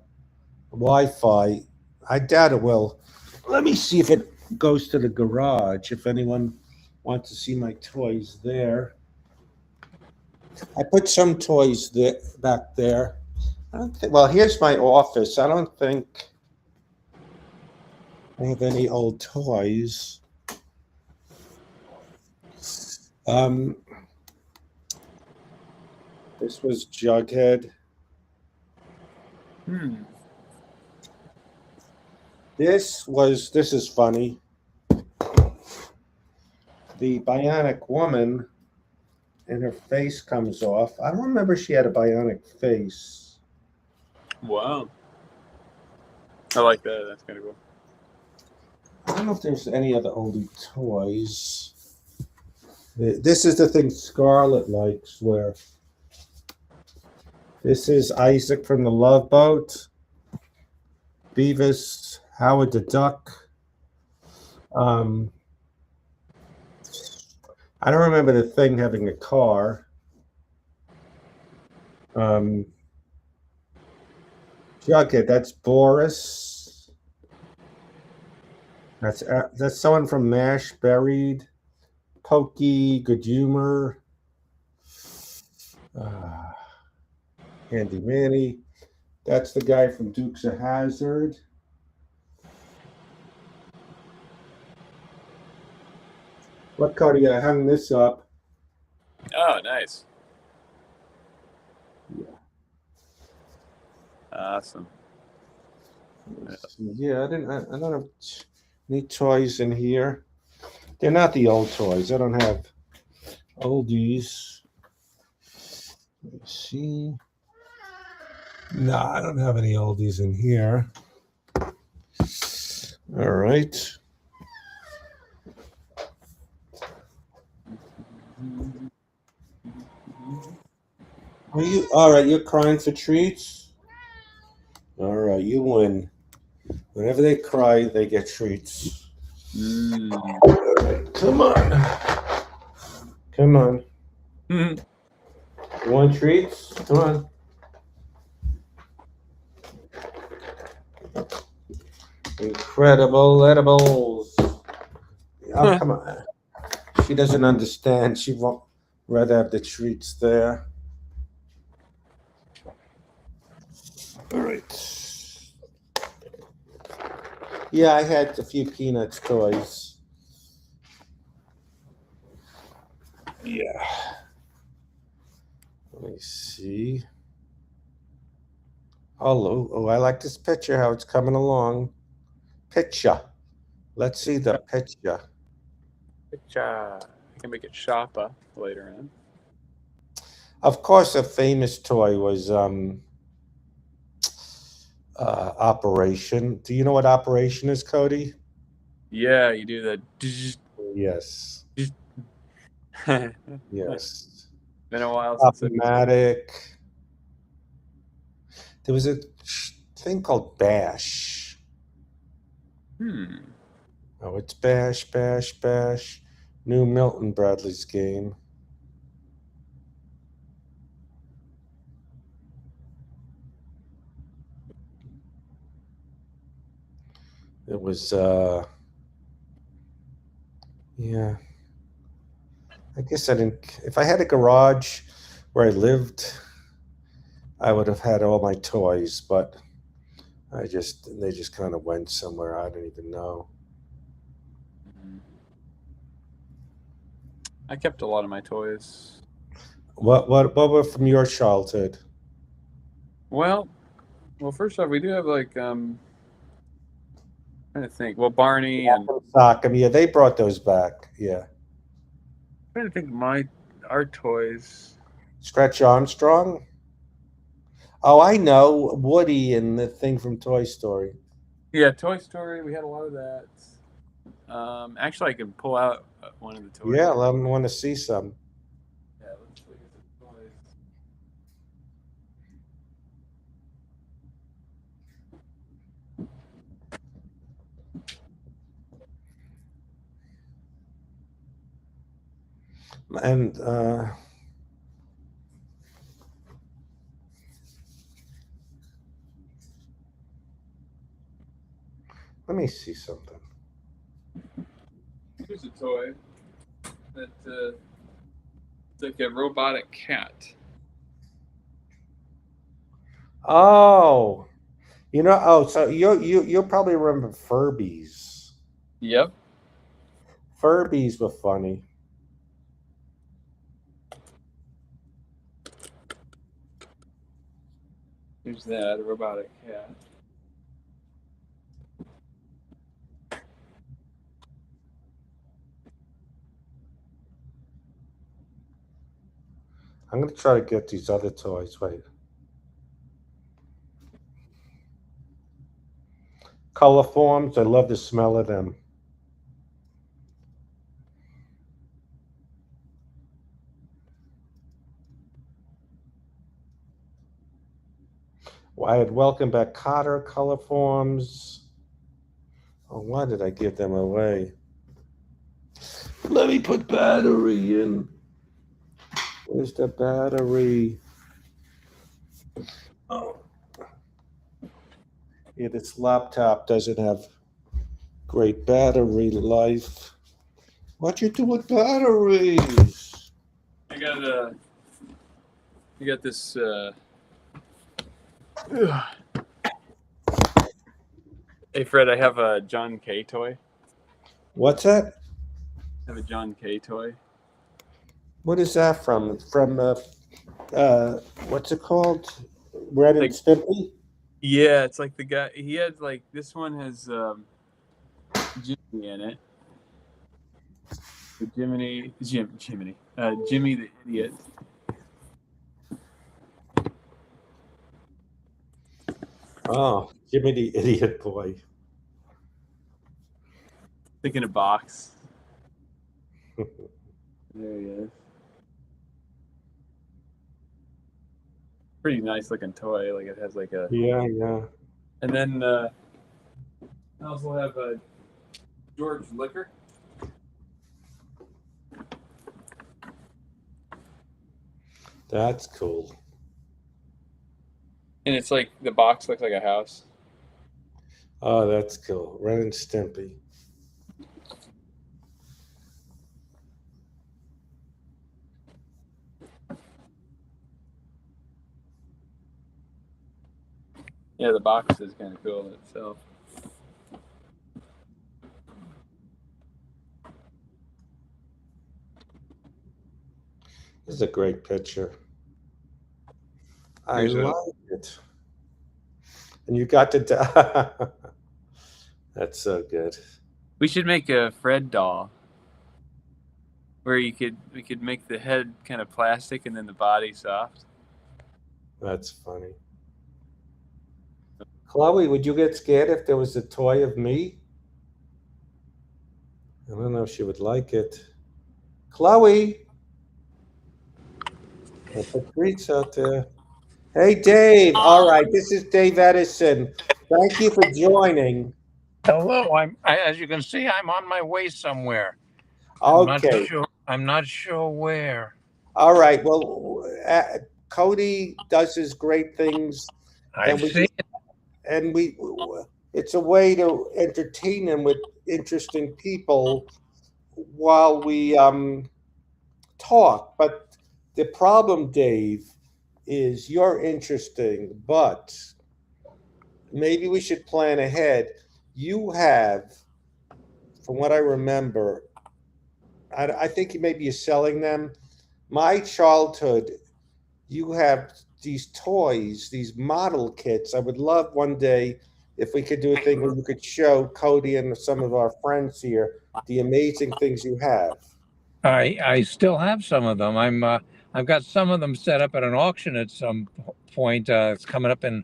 Wi-Fi. I doubt it will. Let me see if it goes to the garage. If anyone wants to see my toys there, I put some toys there back there. I don't think. Well, here's my office. I don't think I have any old toys. Um, this was Jughead. This is funny. The Bionic Woman, and her face comes off. I don't remember she had a bionic face. Wow. I like that. That's kind of cool. I don't know if there's any other oldie toys. This is the thing Scarlett likes, where this is Isaac from the Love Boat, Beavis, Howard the Duck. I don't remember the thing having a car. Jughead, that's Boris. That's someone from MASH, Buried. Pokey, Good Humor. Handy Manny. That's the guy from Dukes of Hazzard. What, Cody? I hung this up. Oh, nice. Yeah. Awesome. Yeah, I don't have any toys in here. They're not the old toys. I don't have oldies. Let me see. No, I don't have any oldies in here. All right. Are you all right? You're crying for treats? All right, you win. Whenever they cry, they get treats. All right, come on. Come on. You want treats? Come on. Incredible edibles. Oh, come on. She doesn't understand. She won't rather have the treats there. All right. Yeah, I had a few Peanuts toys. Yeah. Let me see. Oh, I like this picture, how it's coming along. Picture. Let's see the picture. I can make it Shoppa later on. Of course, a famous toy was Operation. Do you know what Operation is, Cody? Yeah, you do the. Yes. Yes. Been a while since Automatic. There was a thing called Bash. Oh, it's Bash. New Milton Bradley's game. It was, yeah. I guess I didn't. If I had a garage where I lived, I would have had all my toys, but they just kind of went somewhere. I don't even know. I kept a lot of my toys. What were from your childhood? Well, first off, we do have like trying to think. Well, Barney and Sock'em. Yeah, they brought those back. Yeah. trying to think of our toys. Stretch Armstrong. Oh, I know Woody and the thing from Toy Story. Yeah, Toy Story. We had a lot of that. Actually, I can pull out one of the toys. Yeah, I want to see some. Yeah, let's look at the toys. And let me see something. Here's a toy that it's like a robotic cat. Oh, so you'll probably remember Furbies. Yep. Furbies were funny. Here's that, a robotic cat. I'm gonna try to get these other toys. Wait. Color forms. I love the smell of them. Wyatt, welcome back. Cotter color forms. Oh, why did I give them away? Let me put battery in. Where's the battery? Oh. Yeah, this laptop doesn't have great battery life. What you do with batteries? I got this Hey Fred, I have a John K toy. What's that? I have a John K toy. What is that from? From what's it called? Ren and Like- Stimpy? Yeah, it's like the guy. He had like this one has Jimmy in it. Jiminy, Jimmy the Idiot. Oh, Jimmy the Idiot Boy. Thinking a box. There he is. Pretty nice looking toy. Like it has like a. Yeah. And then I also have a George Liquor. That's cool. And it's like the box looks like a house. Oh, that's cool. Ren and Stimpy. Yeah, the box is kind of cool in itself. This is a great picture. I Here's a- like it. And you got to. That's so good. We should make a Fred doll where we could make the head kind of plastic and then the body soft. That's funny. Chloe, would you get scared if there was a toy of me? I don't know if she would like it. Chloe! I'll put treats out there. Hey, Dave. All right, this is Dave Edison. Thank you for joining. Hello, as you can see, I'm on my way somewhere. Okay. I'm not sure where. All right. Well, Cody does his great things, I And we see. and it's a way to entertain him with interesting people while we talk. But the problem, Dave, is you're interesting, but maybe we should plan ahead. You have, from what I remember, I think maybe you're selling them. My childhood, you have these toys, these model kits. I would love one day if we could do a thing where you could show Cody and some of our friends here the amazing things you have. I still have some of them. I've got some of them set up at an auction at some point. It's coming up in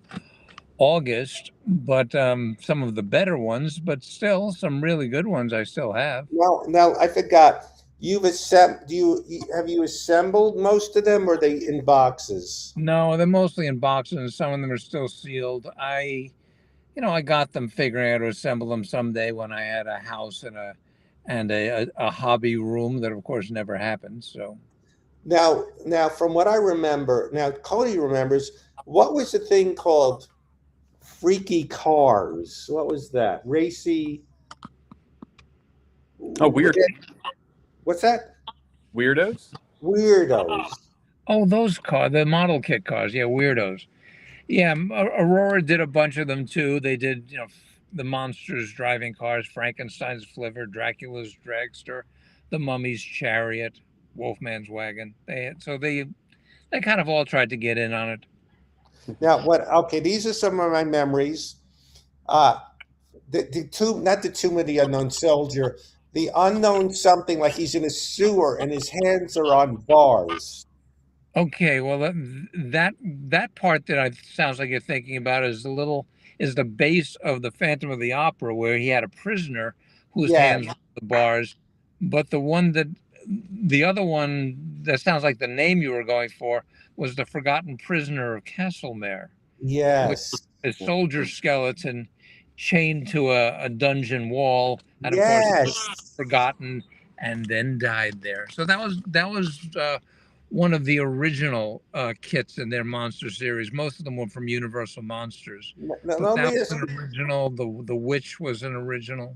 August, but some of the better ones, but still some really good ones I still have. Now I forgot. Have you assembled most of them, or are they in boxes? No, they're mostly in boxes, and some of them are still sealed. I got them figuring out to assemble them someday when I had a house and a hobby room that, of course, never happened. So Now, from what I remember, now Cody remembers, what was the thing called Freaky Cars? What was that? Oh, weird. What's that? Weirdos? Weirdos. Oh, those cars, the model kit cars. Yeah, weirdos. Yeah, Aurora did a bunch of them too. They did, the monsters driving cars, Frankenstein's flivver, Dracula's dragster, the Mummy's chariot, Wolfman's wagon. They kind of all tried to get in on it. Now, what? Okay, these are some of my memories. Uh, the tomb, not the Tomb of the Unknown Soldier, the unknown something like he's in a sewer and his hands are on bars. Okay, well that part that I sounds like you're thinking about is the base of the Phantom of the Opera where he had a prisoner whose Yeah, hands were on the bars, but the other one that sounds like the name you were going for was the Forgotten Prisoner of Castlemare, with yes, a soldier skeleton chained to a dungeon wall, and of course he was yes, forgotten and then died there. So that was one of the original kits in their monster series. Most of them were from Universal Monsters, Now, but let that me was ask, an original. The Witch was an original.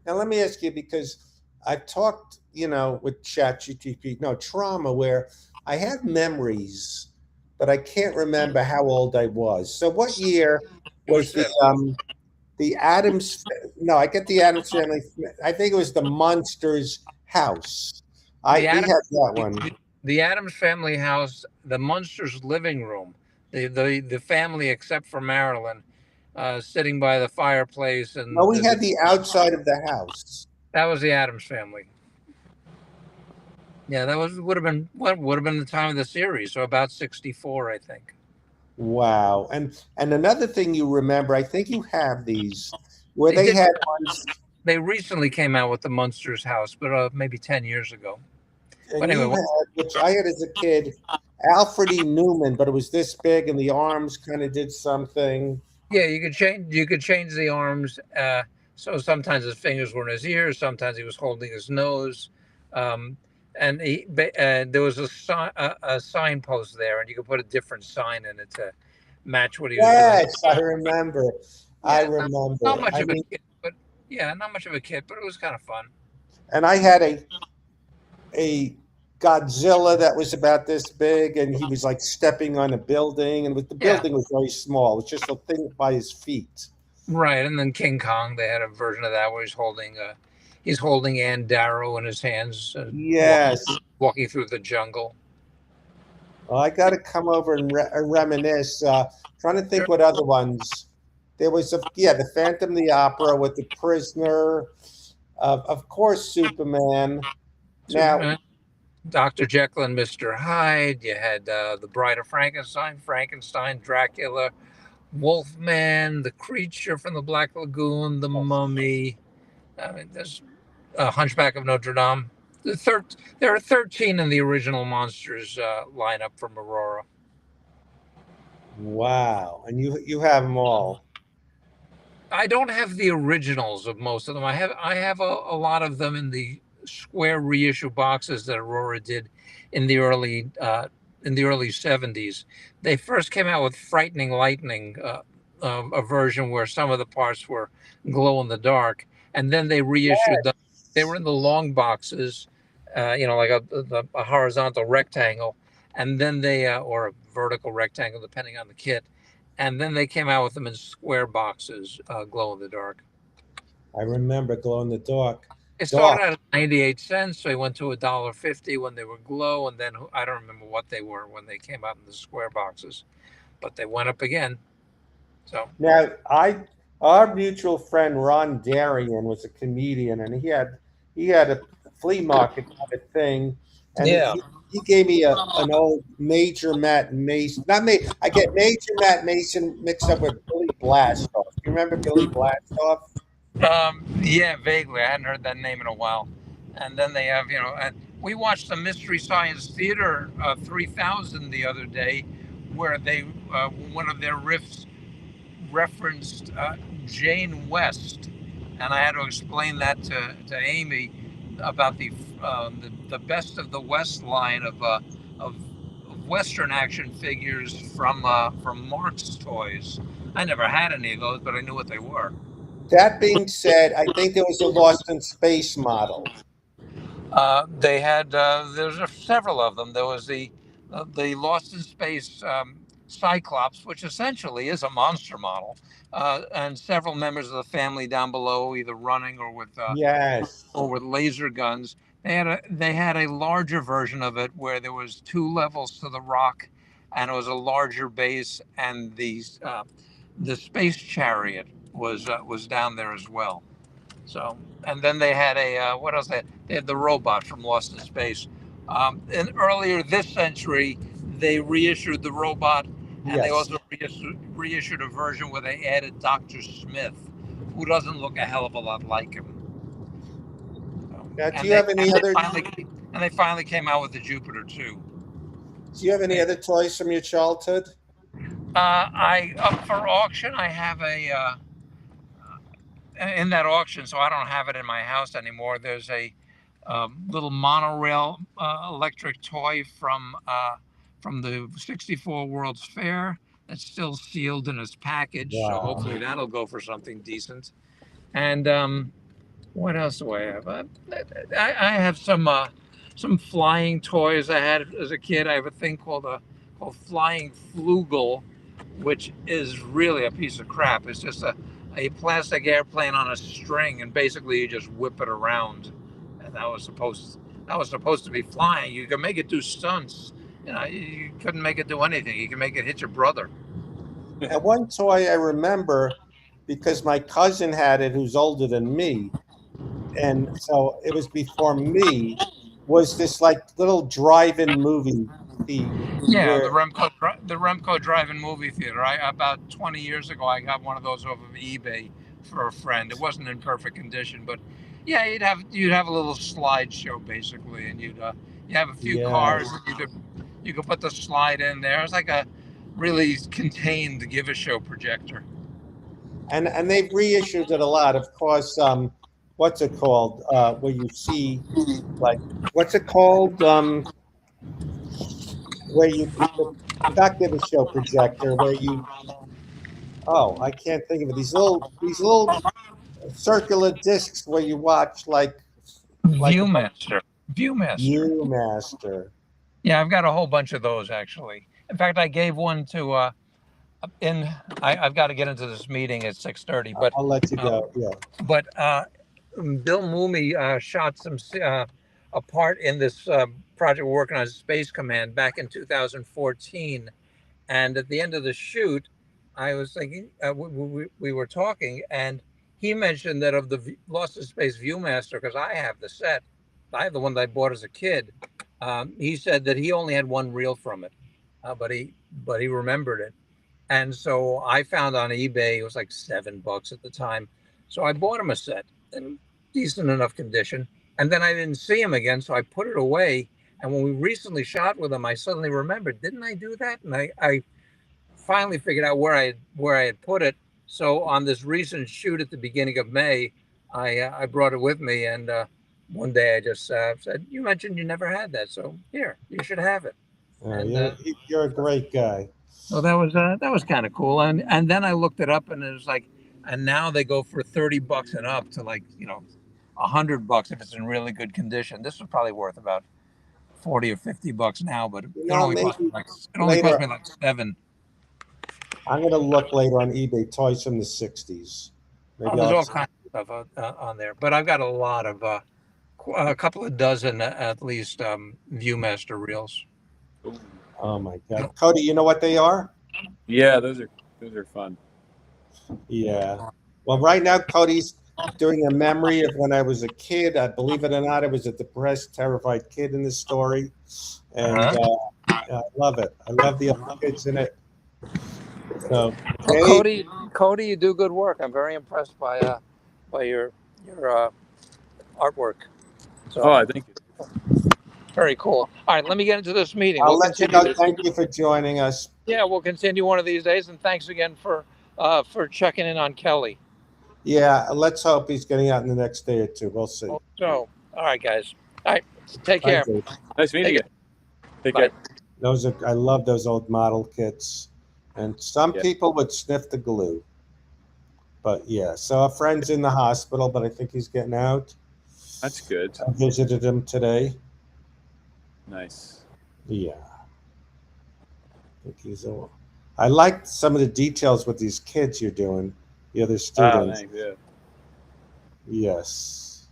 now let me ask you because I've talked, with ChatGPT, no trauma, where I have memories, but I can't remember how old I was. So, what year was the Adams? No, I get the Adams Family. I think it was the Monsters House. The We Adams, had that one. the Adams Family house, the Munsters living room, the family except for Marilyn, sitting by the fireplace, No, and we had the outside of the house. that was the Adams Family. Yeah, that would have been what would have been the time of the series, so about 64, I think. Wow. And another thing you remember, I think you have these, where They they did. had ones, They recently came out with the Munsters house, but maybe 10 years ago. But and you anyway, had, which I had as a kid, Alfred E. Newman, but it was this big, and the arms kind of did something. yeah, you could change the arms. So sometimes his fingers were in his ears, sometimes he was holding his nose. Um, and there was a signpost there, and you could put a different sign in it to match what he was doing. Yes, I remember. I Yeah, not remember. much I of a mean, kid, but yeah, not much of a kid, but it was kind of fun. and I had a Godzilla that was about this big, and he was like stepping on a building, and the Yeah, building was very small. It was just a thing by his feet. right. And then King Kong, they had a version of that where he's holding Ann Darrow in his hands, Yes. walking through the jungle. Well, I got to come over and reminisce. Trying to think Sure. what other ones. There was the Phantom of the Opera with the Prisoner. Of course, Superman. Now, Superman, Dr. Jekyll and Mr. Hyde. You had the Bride of Frankenstein, Dracula, Wolfman, the Creature from the Black Lagoon, the Mummy. I mean, there's Hunchback of Notre Dame. There are 13 in the original Monsters lineup from Aurora. wow, and you have them all. I don't have the originals of most of them. I have a lot of them in the square reissue boxes that Aurora did in the early 70s. They first came out with Frightening Lightning, a version where some of the parts were glow in the dark, and then they reissued them. They were in the long boxes, like a horizontal rectangle, and then or a vertical rectangle, depending on the kit. And then they came out with them in square boxes, glow in the dark. I remember Glow in the Dark. It started at 98 cents, so they went to $1.50 when they were glow, and then I don't remember what they were when they came out in the square boxes, but they went up again. So Now, our mutual friend Ron Darien was a comedian, and he had a flea market kind of thing, and yeah, he gave me an old Major Matt Mason. Not me. I get Major Matt Mason mixed up with Billy Blastoff. Do you remember Billy Blastoff? yeah, vaguely. I hadn't heard that name in a while. And then they have, we watched the Mystery Science Theater 3000 the other day, where one of their riffs referenced Jane West, and I had to explain that to Amy about the best of the West line of Western action figures from Marx Toys. I never had any of those, but I knew what they were. That being said, I think there was a Lost in Space model. They had there's several of them. There was the Lost in Space Cyclops, which essentially is a monster model, and several members of the family down below, either running Yes. or with laser guns. They had a larger version of it where there was two levels to the rock, and it was a larger base, and the space chariot was down there as well. So, and then they had what else? They had the robot from Lost in Space. And earlier this century, they reissued the robot, and they Yes. also reissued a version where they added Dr. Smith, who doesn't look a hell of a lot like him. Now, do you have any other? And they finally came out with the Jupiter too. Do you have any other toys from your childhood? I up for auction. I have in that auction, so I don't have it in my house anymore. There's a little monorail electric toy from the '64 World's Fair that's still sealed in its package. Wow. So hopefully that'll go for something decent. And what else do I have? I have some flying toys I had as a kid. I have a thing called Flying Flugel, which is really a piece of crap. It's just a plastic airplane on a string, and basically you just whip it around. And that was supposed to be flying. You could make it do stunts. You couldn't make it do anything. You can make it hit your brother. And one toy I remember, because my cousin had it, who's older than me, and so it was before me, was this like little drive-in movie. Yeah, the Remco Drive-In movie theater. About 20 years ago, I got one of those off of eBay for a friend. It wasn't in perfect condition, but yeah, you'd have a little slideshow basically, and you have a few cars, and you could put the slide in there. It's like a really contained Give a Show projector. And they've reissued it a lot. Of course, what's it called? Where you see, like, what's it called? Where you not Give a Show projector, where you, I can't think of it. These little circular discs where you watch like Viewmaster. Viewmaster. Yeah, I've got a whole bunch of those actually. In fact, I gave one to I've got to get into this meeting at 6:30, but I'll let you go. Yeah. But Bill Mooney shot a part in this project we're working on, Space Command, back in 2014. And at the end of the shoot, I was thinking, we were talking, and he mentioned that of the Lost in Space Viewmaster, because I have the set, I have the one that I bought as a kid. He said that he only had one reel from it, but he remembered it. And so I found on eBay, it was like $7 at the time. So I bought him a set in decent enough condition. And then I didn't see him again, so I put it away. And when we recently shot with him, I suddenly remembered, didn't I do that? And I finally figured out where I had put it. So on this recent shoot at the beginning of May, I brought it with me. And one day I just said, you mentioned you never had that, so here, you should have it. You're a great guy. So that was kind of cool. And then I looked it up, and it was like, and now they go for $30 and up to like, $100 if it's in really good condition. This was probably worth about $40 or $50 now, but it only cost me like $7. I'm gonna look later on eBay, toys from the '60s. There's all kinds of stuff on there, but I've got a lot of a couple of dozen at least Viewmaster reels. Oh my God, Cody, you know what they are? Yeah, those are fun. Yeah. Well, right now Cody's doing a memory of when I was a kid. Believe it or not, I was a depressed, terrified kid in this story, and I love it. I love the other kids in it. So, well, Cody, you do good work. I'm very impressed by your artwork. So, thank you. Very cool. All right, let me get into this meeting. I'll let you go. Thank you for joining us. Yeah, we'll continue one of these days, and thanks again for checking in on Kelly. Yeah, let's hope he's getting out in the next day or two. We'll see. So, all right, guys. All right, take care. Nice meeting you. Take care. I love those old model kits, and some people would sniff the glue. But yeah, so a friend's in the hospital, but I think he's getting out. That's good. I visited him today. Nice. Yeah, I think he's all. I liked some of the details with these kids you're doing, the other Ah, students. thanks. Yeah. Yes.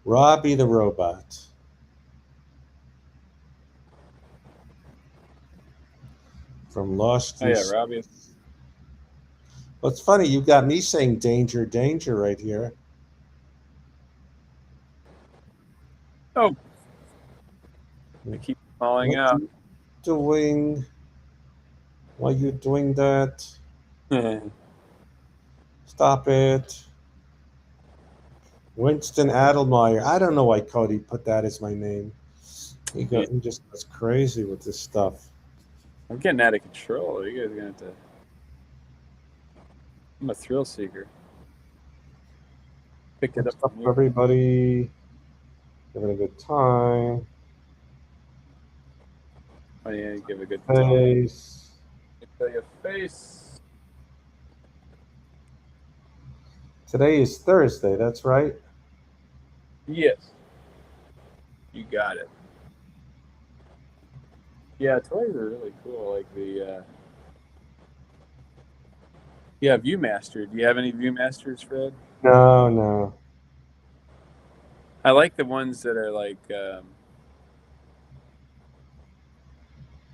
Robbie the robot. From Lost Oh yeah, Youth. Robbie. Well, it's funny, you got me saying danger, danger right here. Oh, I keep falling What out. you doing? Why you doing that? Stop it. Winston Adelmeyer. I don't know why Cody put that as my name. Yeah. He just goes crazy with this stuff. I'm getting out of control. You guys are gonna have to. I'm a thrill seeker. Pick it What's up up, from here. everybody? Having a good time. Oh yeah, give a good time. Face. Tell your face. Today is Thursday, that's right. Yes. You got it. Yeah, toys are really cool. Like the yeah, Viewmaster. Do you have any Viewmasters, Fred? No, no. I like the ones that are like I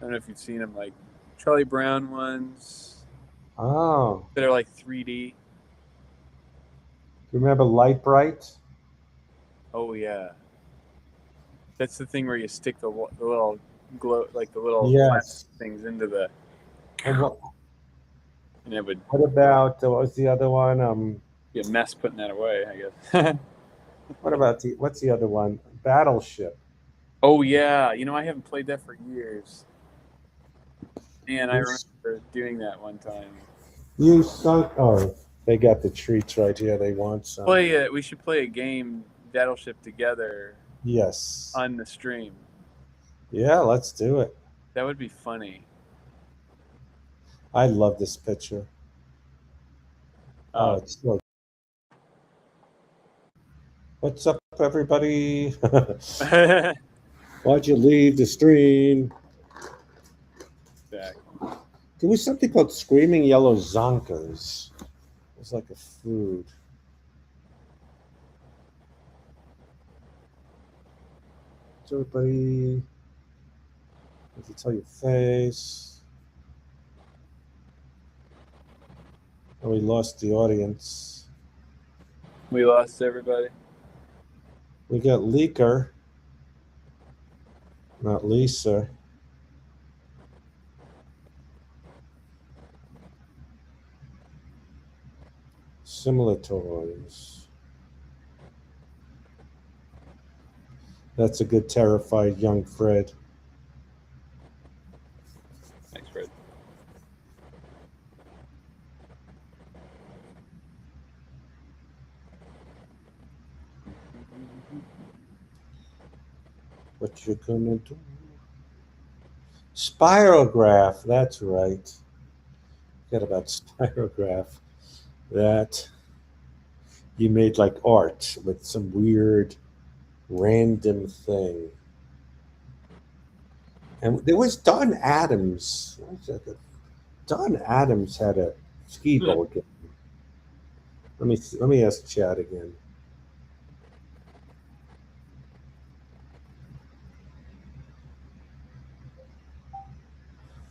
don't know if you've seen them, like Charlie Brown ones Oh, that are like 3D. you remember Light Bright? Oh yeah, that's the thing where you stick the little glow, like the little Yes. plastic things into the, And and it would what about what was the other one? be a mess putting that away, I guess. What about what's the other one? Battleship. Oh yeah, you know I haven't played that for years. Man, I remember doing that one time. You sunk. Oh, they got the treats right here. They want some. We should play a game, Battleship, together Yes. on the stream. Yeah, let's do it. That would be funny. I love this picture. Oh, it's so. What's up, everybody? Why'd you leave the stream? Back. There was something called Screaming Yellow Zonkers. It was like a food. So everybody, if you tell your face. Oh, we lost the audience. We lost everybody. We got Leaker, not Lisa. Similar toys. That's a good terrified young Fred. Thanks, Fred. What you gonna do? Spirograph, that's right. Forget about Spirograph. That you made like art with some weird random thing. And there was Don Adams. Don Adams had a skee ball game. Let me ask Chad again.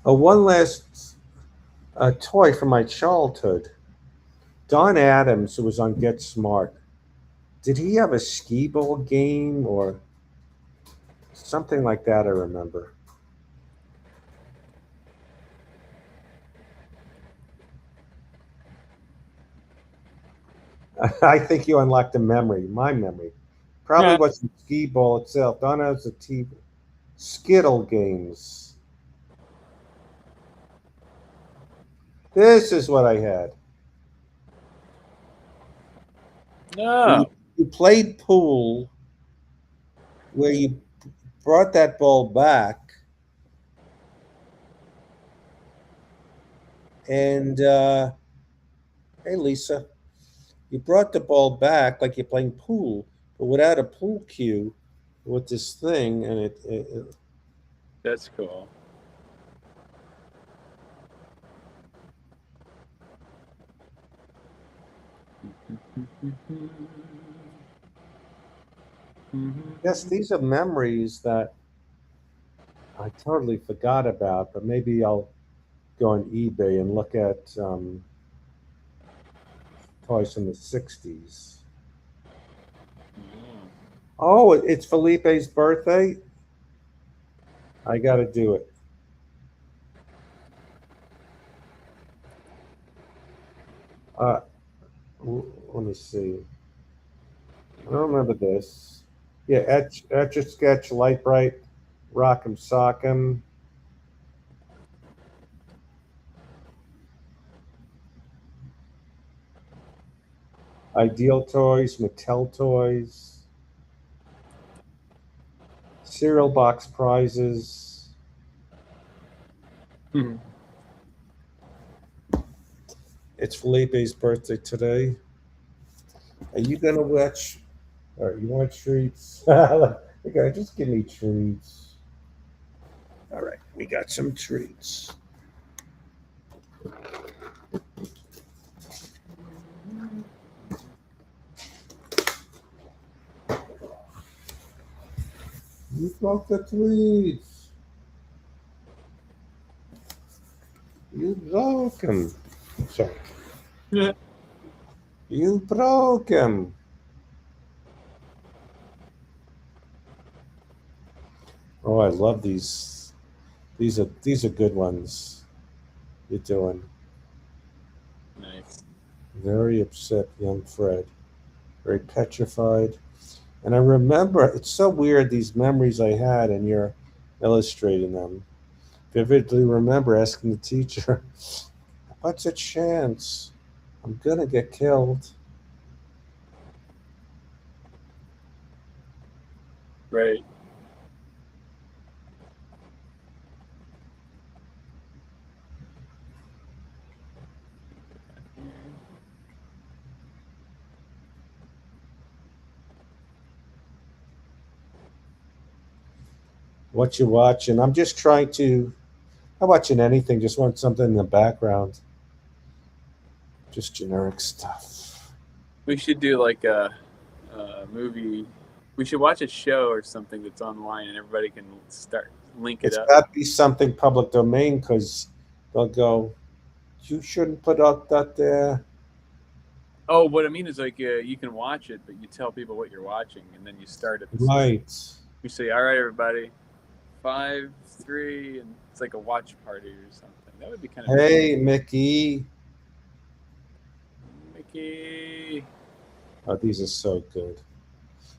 Oh, one last toy from my childhood. Don Adams, who was on Get Smart, did he have a skee ball game or something like that? I remember. I think you unlocked a memory, my memory. Probably Yeah. wasn't skee ball itself. Don Adams, Skittle games. This is what I had. No. You played pool where you brought that ball back and Hey, Lisa, you brought the ball back like you're playing pool, but without a pool cue with this thing, and That's cool. yes, these are memories that I totally forgot about, but maybe I'll go on eBay and look at toys from the 60s. Oh, it's Felipe's birthday. I got to do it. Uh, let me see. I don't remember this. Yeah, Etch a Sketch, Light Bright, Rock'em Sock'em. Ideal Toys, Mattel Toys, cereal box prizes. It's Felipe's birthday today. Are you gonna watch? Or you want treats? Okay, just give me treats. All right, we got some treats. You broke the treats. You broke them. Sorry. You broke them. Oh, I love these. These are good ones. You're doing Nice. very upset, young Fred. Very petrified. And I remember it's so weird these memories I had, and you're illustrating them. Vividly remember asking the teacher, "What's a chance? I'm gonna get killed." Right. What you watching? I'm just trying to. I'm watching anything. Just want something in the background. Just generic stuff. We should do like a movie. We should watch a show or something that's online, and everybody can start link it It's up. got to be something public domain because they'll go. You shouldn't put out that there. Oh, what I mean is like you can watch it, but you tell people what you're watching, and then you start at the same. Right. You say, "All right, everybody, 5, 3," and it's like a watch party or something. That would be kind of Hey, Mickey. Mickey. Oh, these are so good.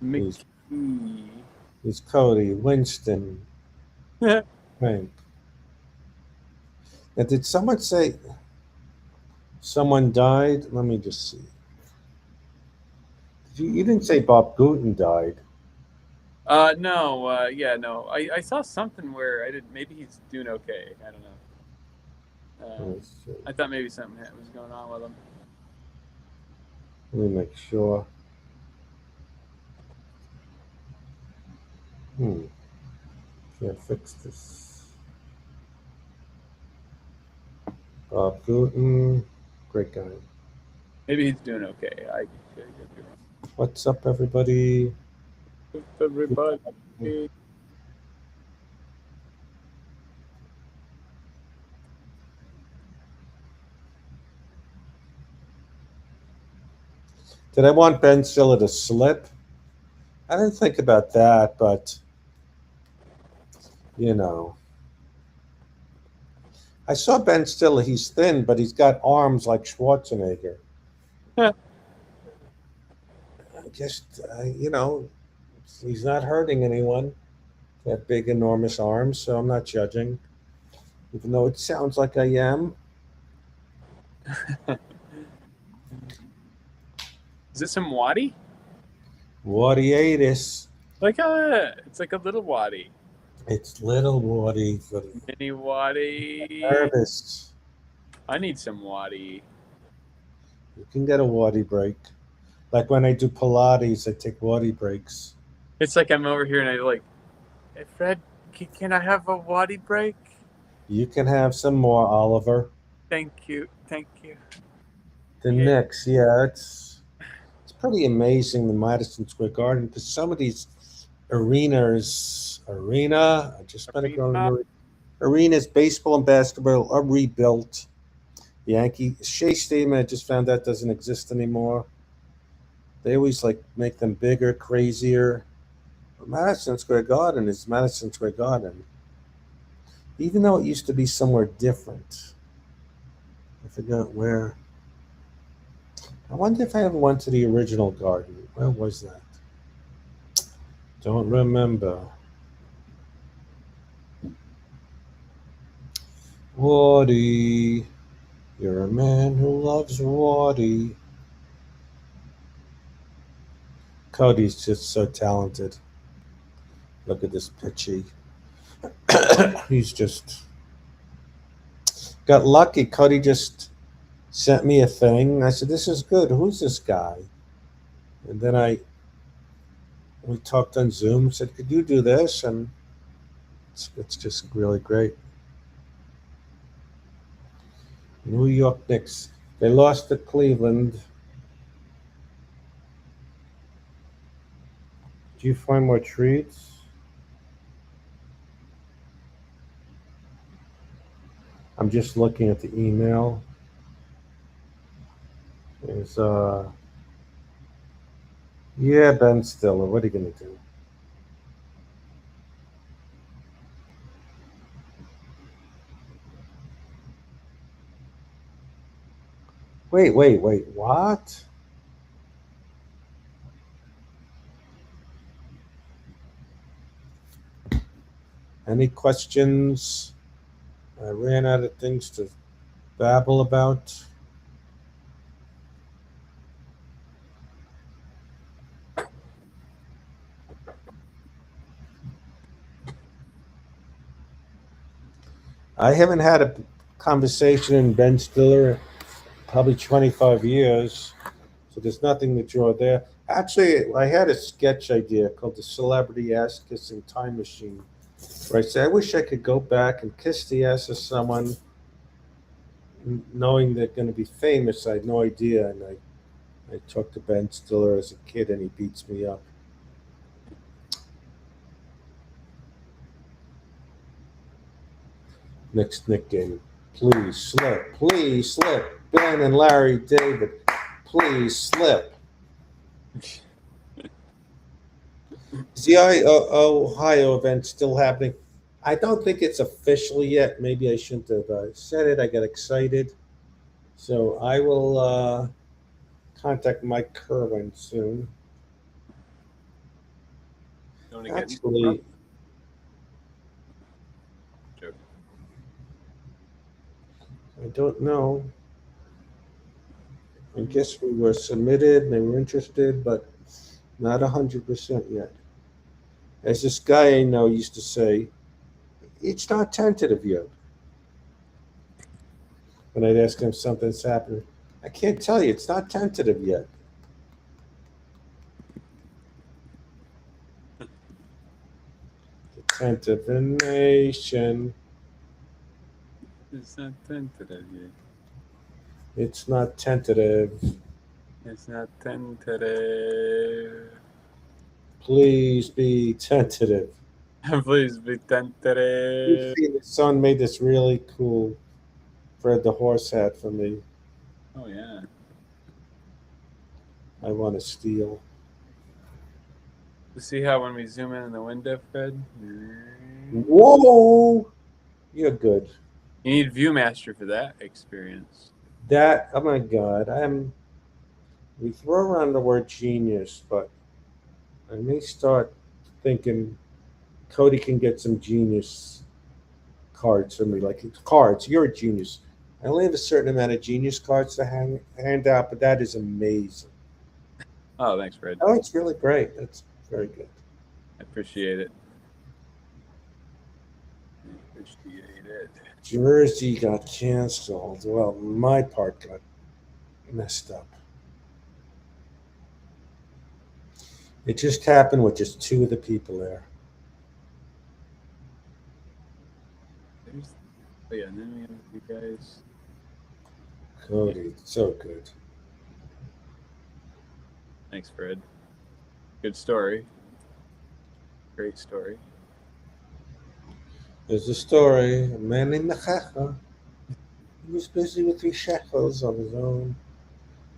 Mickey. There's Cody, Winston, Frank. Now, did someone say someone died? Let me just see. You didn't say Bob Gooten died. No, yeah, no. I saw something where I did. Maybe he's doing okay. I don't know. Let's see. I thought maybe something was going on with him. Let me make sure. Can't fix this. Bob Gooten, great guy. Maybe he's doing okay. I could be wrong. What's up, everybody? Everybody. Did I want Ben Stiller to slip? I didn't think about that, but you know. I saw Ben Stiller. He's thin, but he's got arms like Schwarzenegger. Yeah. Just, he's not hurting anyone. That big, enormous arms, so I'm not judging. Even though it sounds like I am. Is this some Waddy? Waddiatus. It's like a little Waddy. It's little Waddy for Mini Waddy. nervous. I need some Waddy. You can get a waddy break. Like when I do Pilates, I take waddy breaks. It's like I'm over here and I like, hey Fred, can I have a waddy break? You can have some more, Oliver. Thank you. The Yeah. Knicks, yeah, it's pretty amazing the Madison Square Garden because some of these I just met a girl in arenas, baseball and basketball are rebuilt. Shea Stadium, I just found out doesn't exist anymore. They always like make them bigger, crazier. But Madison Square Garden is Madison Square Garden, even though it used to be somewhere different. I forgot where. I wonder if I ever went to the original garden. Where was that? Don't remember. Woody, you're a man who loves Woody. Cody's just so talented. Look at this pitchy. He's just got lucky. Cody just sent me a thing. I said, "This is good. Who's this guy?" And then we talked on Zoom. Said, "Could you do this?" And it's just really great. New York Knicks. They lost to Cleveland. Do you find more treats? I'm just looking at the email. There's yeah, Ben Stiller. What are you gonna do? Wait. What? Any questions? I ran out of things to babble about. I haven't had a conversation in Ben Stiller probably 25 years, so there's nothing to draw there. Actually, I had a sketch idea called the Celebrity Ass Kissing Time Machine, where I said, I wish I could go back and kiss the ass of someone knowing they're going to be famous. I had no idea, and I talked to Ben Stiller as a kid, and he beats me up. Next Nick game. Please slip. Ben and Larry David, please slip. Is the Ohio event still happening? I don't think it's official yet. Maybe I shouldn't have said it. I got excited. So I will contact Mike Kerwin soon. Actually, I don't know. I guess we were submitted and they were interested, but not 100% yet. As this guy I know used to say, it's not tentative yet. When I'd ask him something's happening, I can't tell you, it's not tentative yet. The tentative nation. It's not tentative yet. It's not tentative. It's not tentative. Please be tentative. Please be tentative. The son made this really cool Fred the Horse hat for me. Oh yeah. I want to steal. You see how when we zoom in the window, Fred? Whoa! You're good. You need ViewMaster for that experience. That, oh my God, we throw around the word genius, but I may start thinking Cody can get some genius cards for me. Like cards, you're a genius. I only have a certain amount of genius cards to hand out, but that is amazing. Oh, thanks, Fred. Oh, it's really great. That's very good. I appreciate it. Appreciate it. Jersey got canceled. Well, my part got messed up. It just happened with just two of the people there. There's, oh yeah, and then we have you guys. Cody, so good. Thanks, Fred. Good story. Great story. There's a story. A man named Nachacha. He was busy with 3 shekels on his own.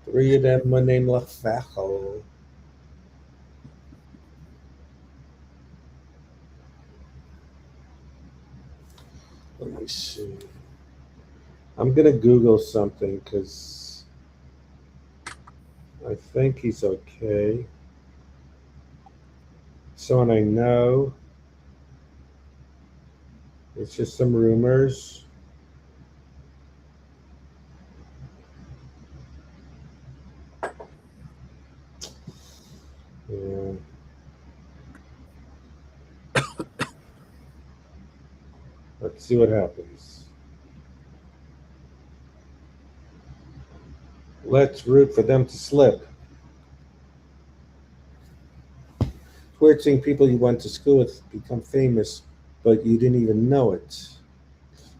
3 of them were named Lachfachel. Let me see. I'm gonna Google something because I think he's okay. Someone I know. It's just some rumors. Yeah. Let's see what happens. Let's root for them to slip. It's weird seeing people you went to school with become famous, but you didn't even know it.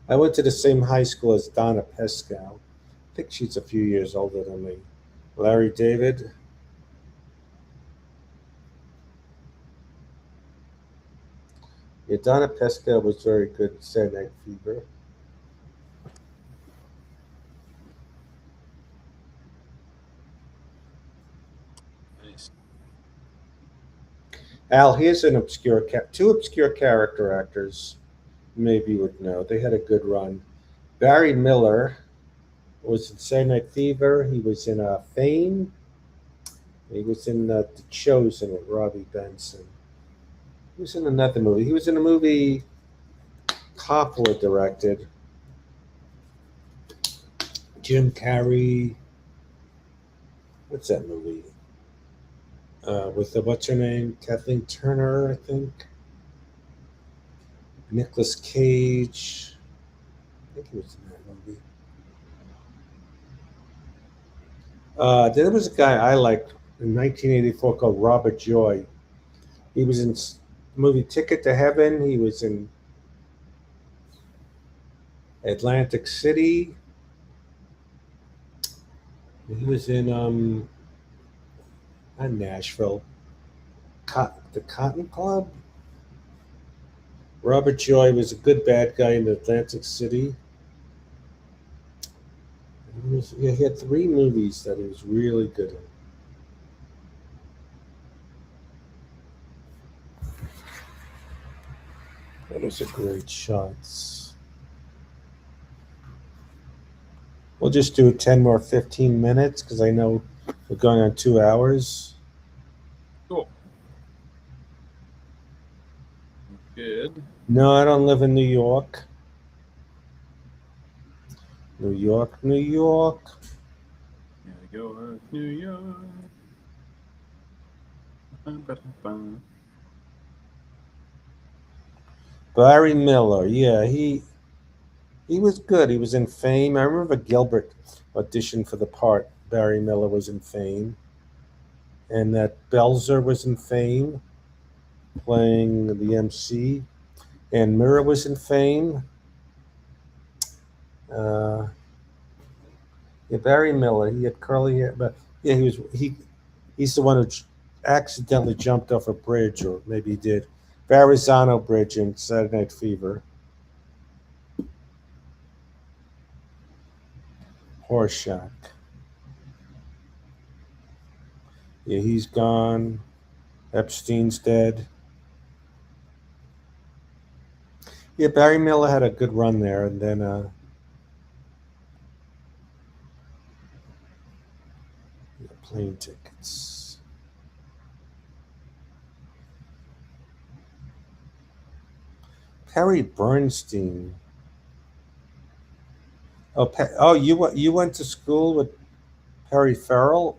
I went to the same high school as Donna Pescow. I think she's a few years older than me. Larry David. Yeah, Donna Pescow was very good at Saturday Night Fever. Nice. Al, here's an obscure two obscure character actors. Maybe you would know. They had a good run. Barry Miller was in Saturday Night Fever. He was in Fame. He was in The Chosen with Robbie Benson. He was in another movie. He was in a movie Coppola directed. Jim Carrey. What's that movie? With the what's her name? Kathleen Turner, I think. Nicolas Cage. I think he was in that movie. There was a guy I liked in 1984 called Robert Joy. He was in the movie Ticket to Heaven. He was in Atlantic City. He was in not Nashville. The Cotton Club. Robert Joy was a good bad guy in Atlantic City. He had 3 movies that he was really good in. Those are great shots. We'll just do 10 more 15 minutes because I know we're going on 2 hours. Cool. Good. No, I don't live in New York. New York, New York. Here we go, New York. Ba-da-ba. Barry Miller, yeah, he was good. He was in Fame. I remember Gilbert auditioned for the part. Barry Miller was in Fame, and that Belzer was in Fame, playing the MC, and Mirror was in Fame. Yeah, Barry Miller. He had curly hair, but yeah, he's the one who accidentally jumped off a bridge, or maybe he did. Verrazano Bridge in Saturday Night Fever. Horseshack. Yeah, he's gone. Epstein's dead. Yeah, Barry Miller had a good run there, and then plane tickets. Perry Bernstein. Oh, you went to school with Perry Farrell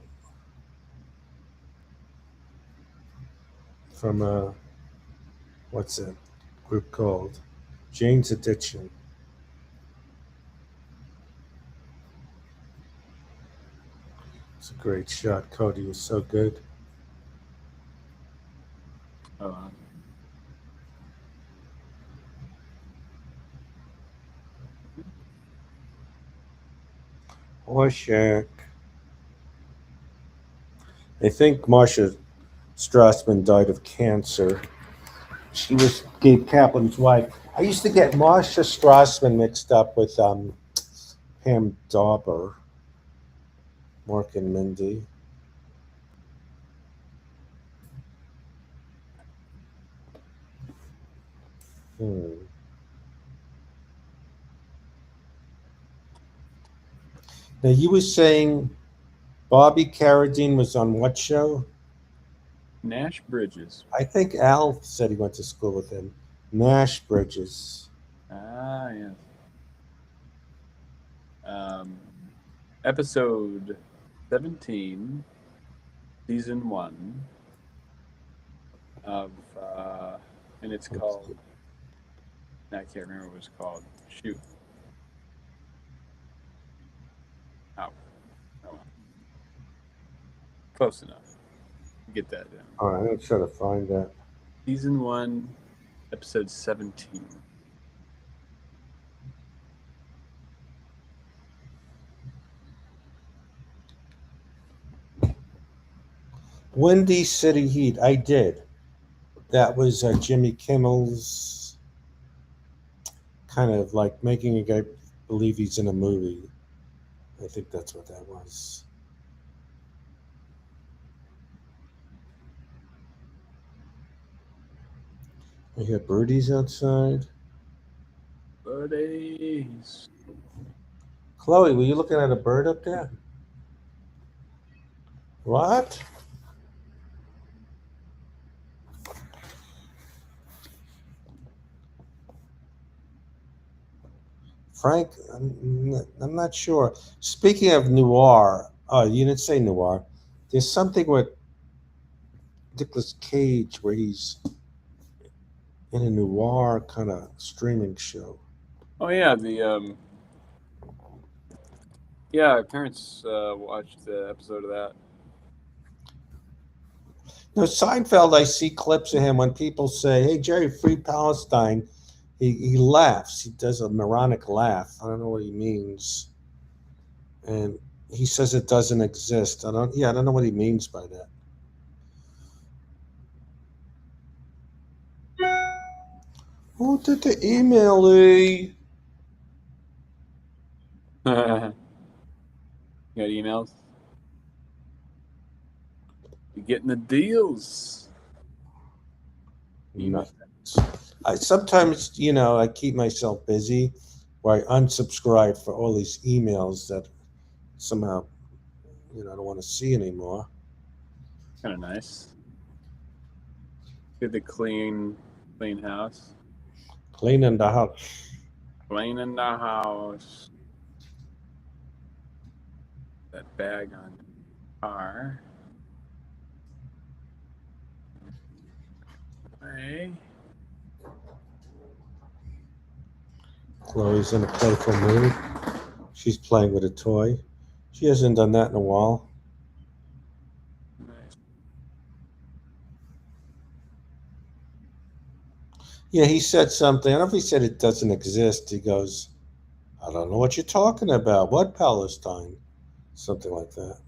from what's that group called? Jane's Addiction. It's a great shot. Cody was so good. Oh, Horseshack. I think Marsha Strassman died of cancer. She was Gabe Kaplan's wife. I used to get Marsha Strassman mixed up with Pam Dauber, Mark and Mindy. Hmm. Now you were saying Bobby Carradine was on what show? Nash Bridges. I think Al said he went to school with him. Nash Bridges. Ah, yes. Episode 17, season 1 of, and it's called, I can't remember what it's called. Shoot. Oh, well. Close enough. Get that down. All right, I'm gonna try to find that. Season 1, episode 17. Windy City Heat. I did. That was Jimmy Kimmel's kind of like making a guy believe he's in a movie. I think that's what that was. I hear birdies outside. Birdies. Chloe, were you looking at a bird up there? What? Frank, I'm not sure. Speaking of noir, oh, you didn't say noir. There's something with Nicolas Cage where he's in a noir kind of streaming show. Oh yeah, the yeah, our parents watched the episode of that. No, Seinfeld, I see clips of him when people say, "Hey, Jerry, free Palestine." He laughs. He does a moronic laugh. I don't know what he means. And he says it doesn't exist. I don't know what he means by that. Who did the email? You got emails? You getting the deals? Nothing. I sometimes, I keep myself busy where I unsubscribe for all these emails that somehow, I don't want to see anymore. Kind of nice. Get the clean house. Cleaning the house. Cleaning the house. That bag on the car. Hey. Chloe's in a playful mood. She's playing with a toy. She hasn't done that in a while. Nice. Yeah, he said something. I don't know if he said it doesn't exist. He goes, I don't know what you're talking about. What Palestine? Something like that.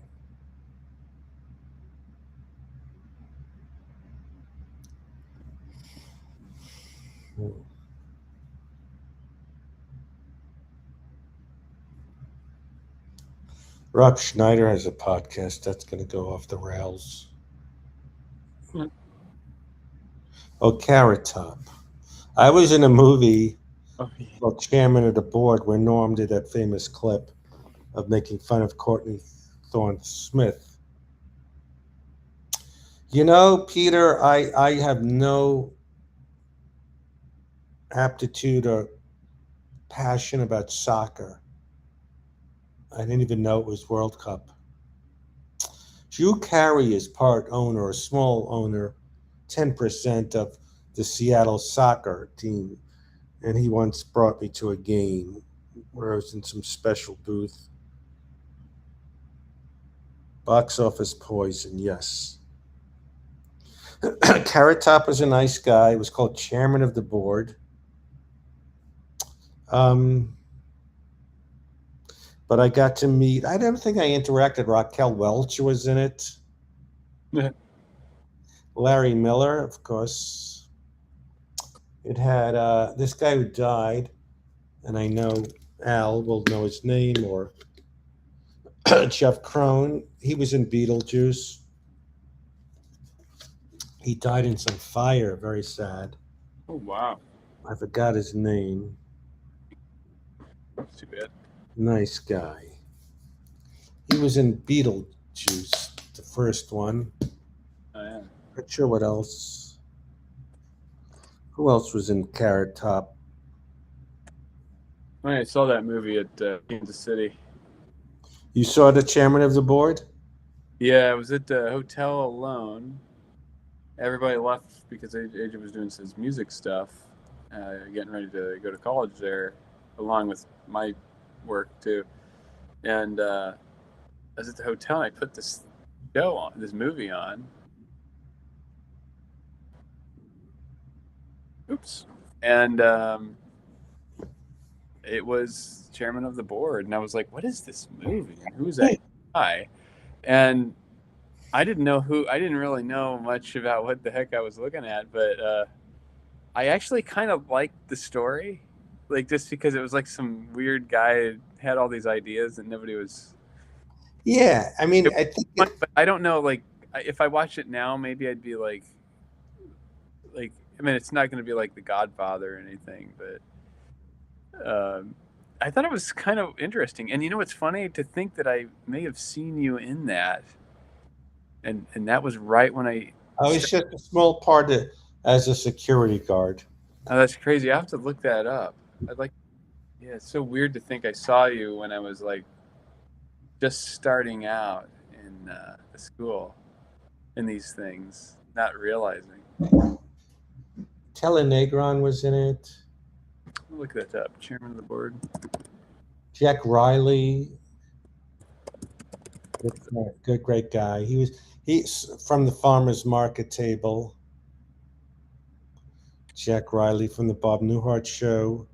Rob Schneider has a podcast that's going to go off the rails. Hmm. Oh, Carrot Top. I was in a movie Oh, yeah. called Chairman of the Board where Norm did that famous clip of making fun of Courtney Thorne Smith. Peter, I have no aptitude or passion about soccer. I didn't even know it was World Cup. Drew Carey is part owner, a small owner, 10% of the Seattle soccer team. And he once brought me to a game where I was in some special booth. Box office poison, yes. Carrot Top was a nice guy. He was called chairman of the board. Um, but I got to meet, I don't think I interacted. Raquel Welch was in it. Larry Miller, of course. It had this guy who died, and I know Al will know his name, or Jeff Crone. He was in Beetlejuice. He died in some fire. Very sad. Oh wow, I forgot his name. that's too bad. Nice guy. He was in Beetlejuice, the first one. Oh yeah. Not sure what else. Who else was in Carrot Top? I saw that movie at Kansas City. You saw the chairman of the board? Yeah, I was at the hotel alone. Everybody left because AJ was doing his music stuff, getting ready to go to college there, along with my work too. And I was at the hotel and I put this movie on. Oops. And it was chairman of the board, and I was like, "What is this movie? And who's that guy?" And I didn't really know much about what the heck I was looking at, but I actually kind of liked the story, like just because it was like some weird guy had all these ideas and nobody was. Yeah, I mean, I think But I don't know, like if I watch it now, maybe I'd be like, I mean, it's not going to be like The Godfather or anything, but I thought it was kind of interesting. And you know, it's funny to think that I may have seen you in that. And that was right when I was just a small part as a security guard. Oh, that's crazy. I have to look that up. Yeah, it's so weird to think I saw you when I was like just starting out in the school in these things, not realizing. Telenegron was in it. I'll look that up. Chairman of the board. Jack Riley, good great guy. He's from the farmers market table. Jack Riley from the Bob Newhart show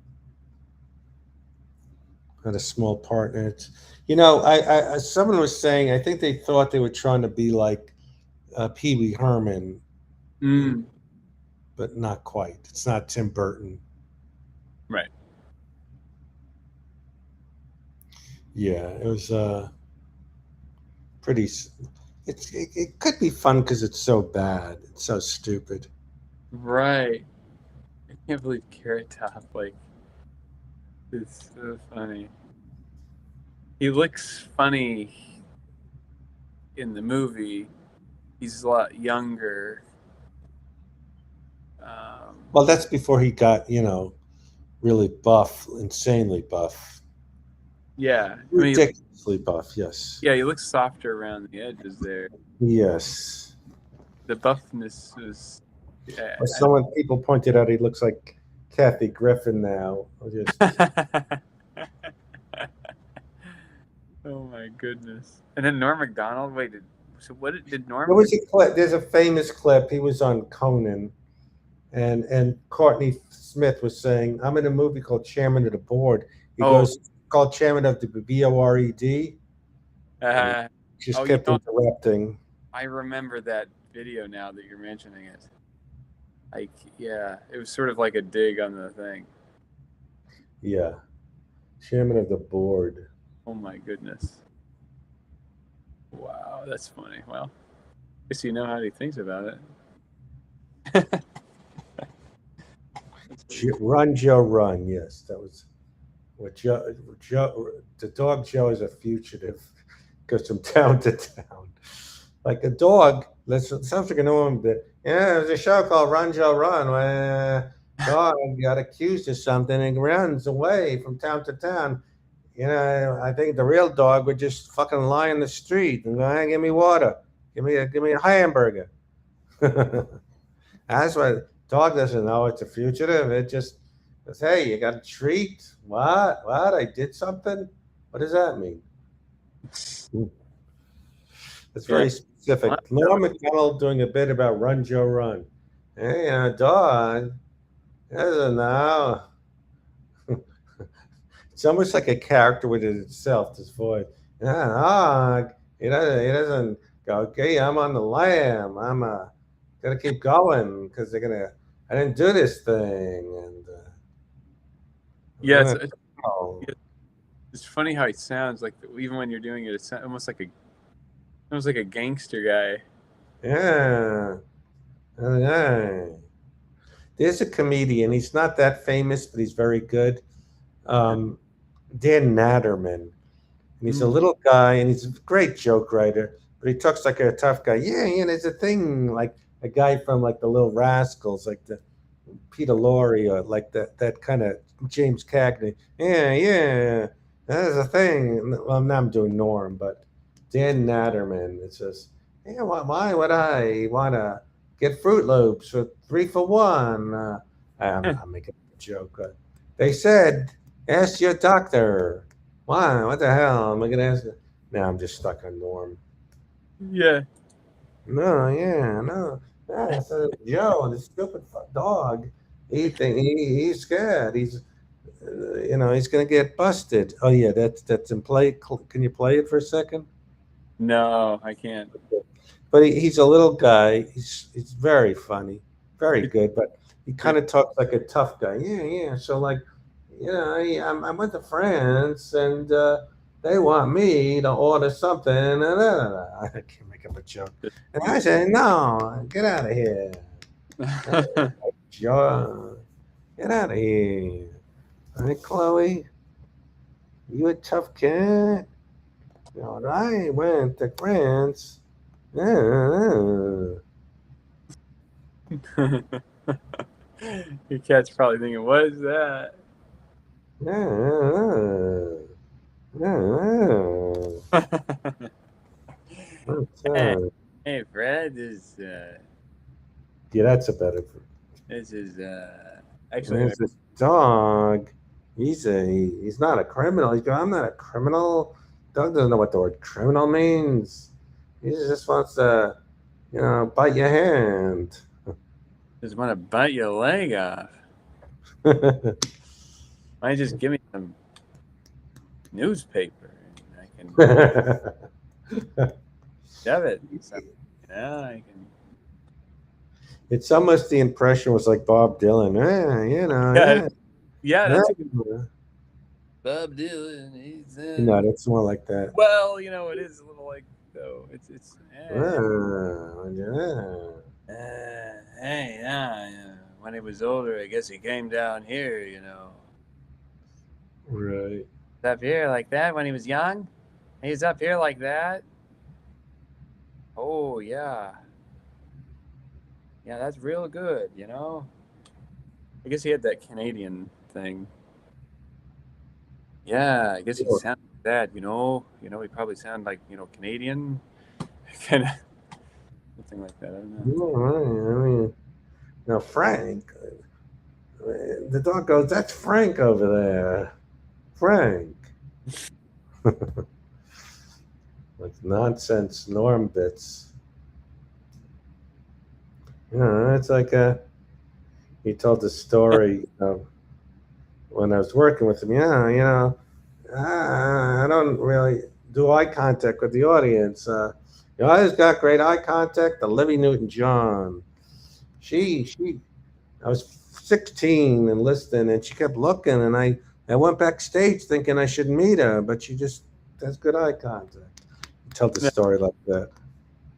had a small part in it. You know, I someone was saying I think they thought they were trying to be like Pee Wee Herman, but not quite. It's not Tim Burton. Right. Yeah, it was pretty. It could be fun because it's so bad. It's so stupid. Right. I can't believe Carrot Top. Like, it's so funny. He looks funny in the movie. He's a lot younger. Well, that's before he got, really buff, insanely buff. Yeah. Ridiculously buff, yes. Yeah, he looks softer around the edges there. Yes. The buffness is. Yeah. People pointed out he looks like Kathy Griffin now. Oh my goodness! And then Norm Macdonald. Wait, did Norm? There was a clip. There's a famous clip. He was on Conan, and Courtney Smith was saying, "I'm in a movie called Chairman of the Board." He goes, "Called Chairman of the BORED." Just kept interrupting. I remember that video now that you're mentioning it. Like, yeah, it was sort of like a dig on the thing. Yeah, Chairman of the Board. Oh my goodness! Wow, that's funny. Well, I guess you know how he thinks about it. Run, Joe, run. Yes, that was what Joe. The dog Joe is a fugitive, goes from town to town, like a dog. Sounds like a norm. There's a show called Run, Joe, Run, where dog got accused of something and runs away from town to town. I think the real dog would just fucking lie in the street and go, "Hey, give me water, give me a hamburger." That's what dog doesn't know. It's a fugitive. It just says, "Hey, you got a treat? What? I did something? What does that mean?" It's Yeah. very specific. Norm Macdonald doing a bit about Run Joe Run. Hey, dog. Doesn't know. It's almost like a character within itself. This voice. Yeah, dog. He doesn't go. Okay, I'm on the lam. I'm gonna keep going because they're gonna. I didn't do this thing, and Yeah, uh, oh, it's funny how he sounds. Like even when you're doing it, it's almost like a gangster guy. yeah, yeah. There's a comedian. He's not that famous, but he's very good. Um, Dan Natterman. And he's a Mm. little guy, and he's a great joke writer, but he talks like a tough guy. Yeah, yeah, there's a thing like a guy from like the Little Rascals, like the Peter Lorre, or like that kind of James Cagney. Yeah, yeah, that's a thing. Well, now I'm doing Norm, but Dan Natterman. It says, yeah, why would I want to get Fruit Loops for 3 for 1? I'm making a joke. They said, ask your doctor. Why? What the hell? Am I gonna ask? Now I'm just stuck on Norm. Yeah. No, yeah, no. Yeah, so Joe, the stupid dog. He's scared. He's gonna get busted. Oh yeah, that's in play. Can you play it for a second? No, I can't. But he's a little guy. He's very funny, very good. But he kind of talks like a tough guy. Yeah, yeah. So like, I'm with the friends, and they want me to order something. And I can't make up a joke. And I say, no, get out of here, Joe. Get out of here. All right, Chloe, you a tough cat. All right, went to France. Your cat's probably thinking, "What is that?" Hey, Fred, Yeah, that's a better. this is actually There's this dog. He's not a criminal. He's going, I'm not a criminal. Dog doesn't know what the word criminal means. He just wants to, bite your hand. just want to bite your leg off. Why don't you just give me some newspaper and I can shove it? Yeah, I can. It's almost the impression was like Bob Dylan. Yeah, that's a good Yeah. Bob Dylan. He's No, that's more like that. well, it is a little like though. It's hey, yeah. When he was older, I guess he came down here. Right. Up here like that when he was young. He's up here like that. Oh yeah, yeah. That's real good. I guess he had that Canadian thing. Yeah, I guess he Sure. sounded like that. He probably sounded like Canadian, kind of something like that. I don't know. All right. I mean, now Frank, the dog goes, that's Frank over there. Frank. Like nonsense Norm bits. It's like he told the story of when I was working with him. I don't really do eye contact with the audience. I just got great eye contact. The Livy Newton-John. I was 16 and listening, and she kept looking, and I went backstage thinking I should meet her, but she just has good eye contact. Tell the story like that.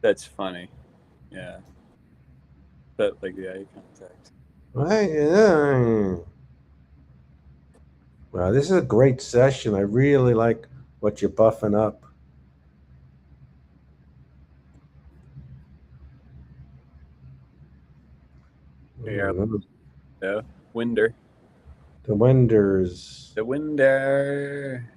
That's funny. Yeah. But like the eye contact. Right? Yeah. Wow, this is a great session. I really like what you're buffing up. Yeah. The Winder. The Winders. The Winder.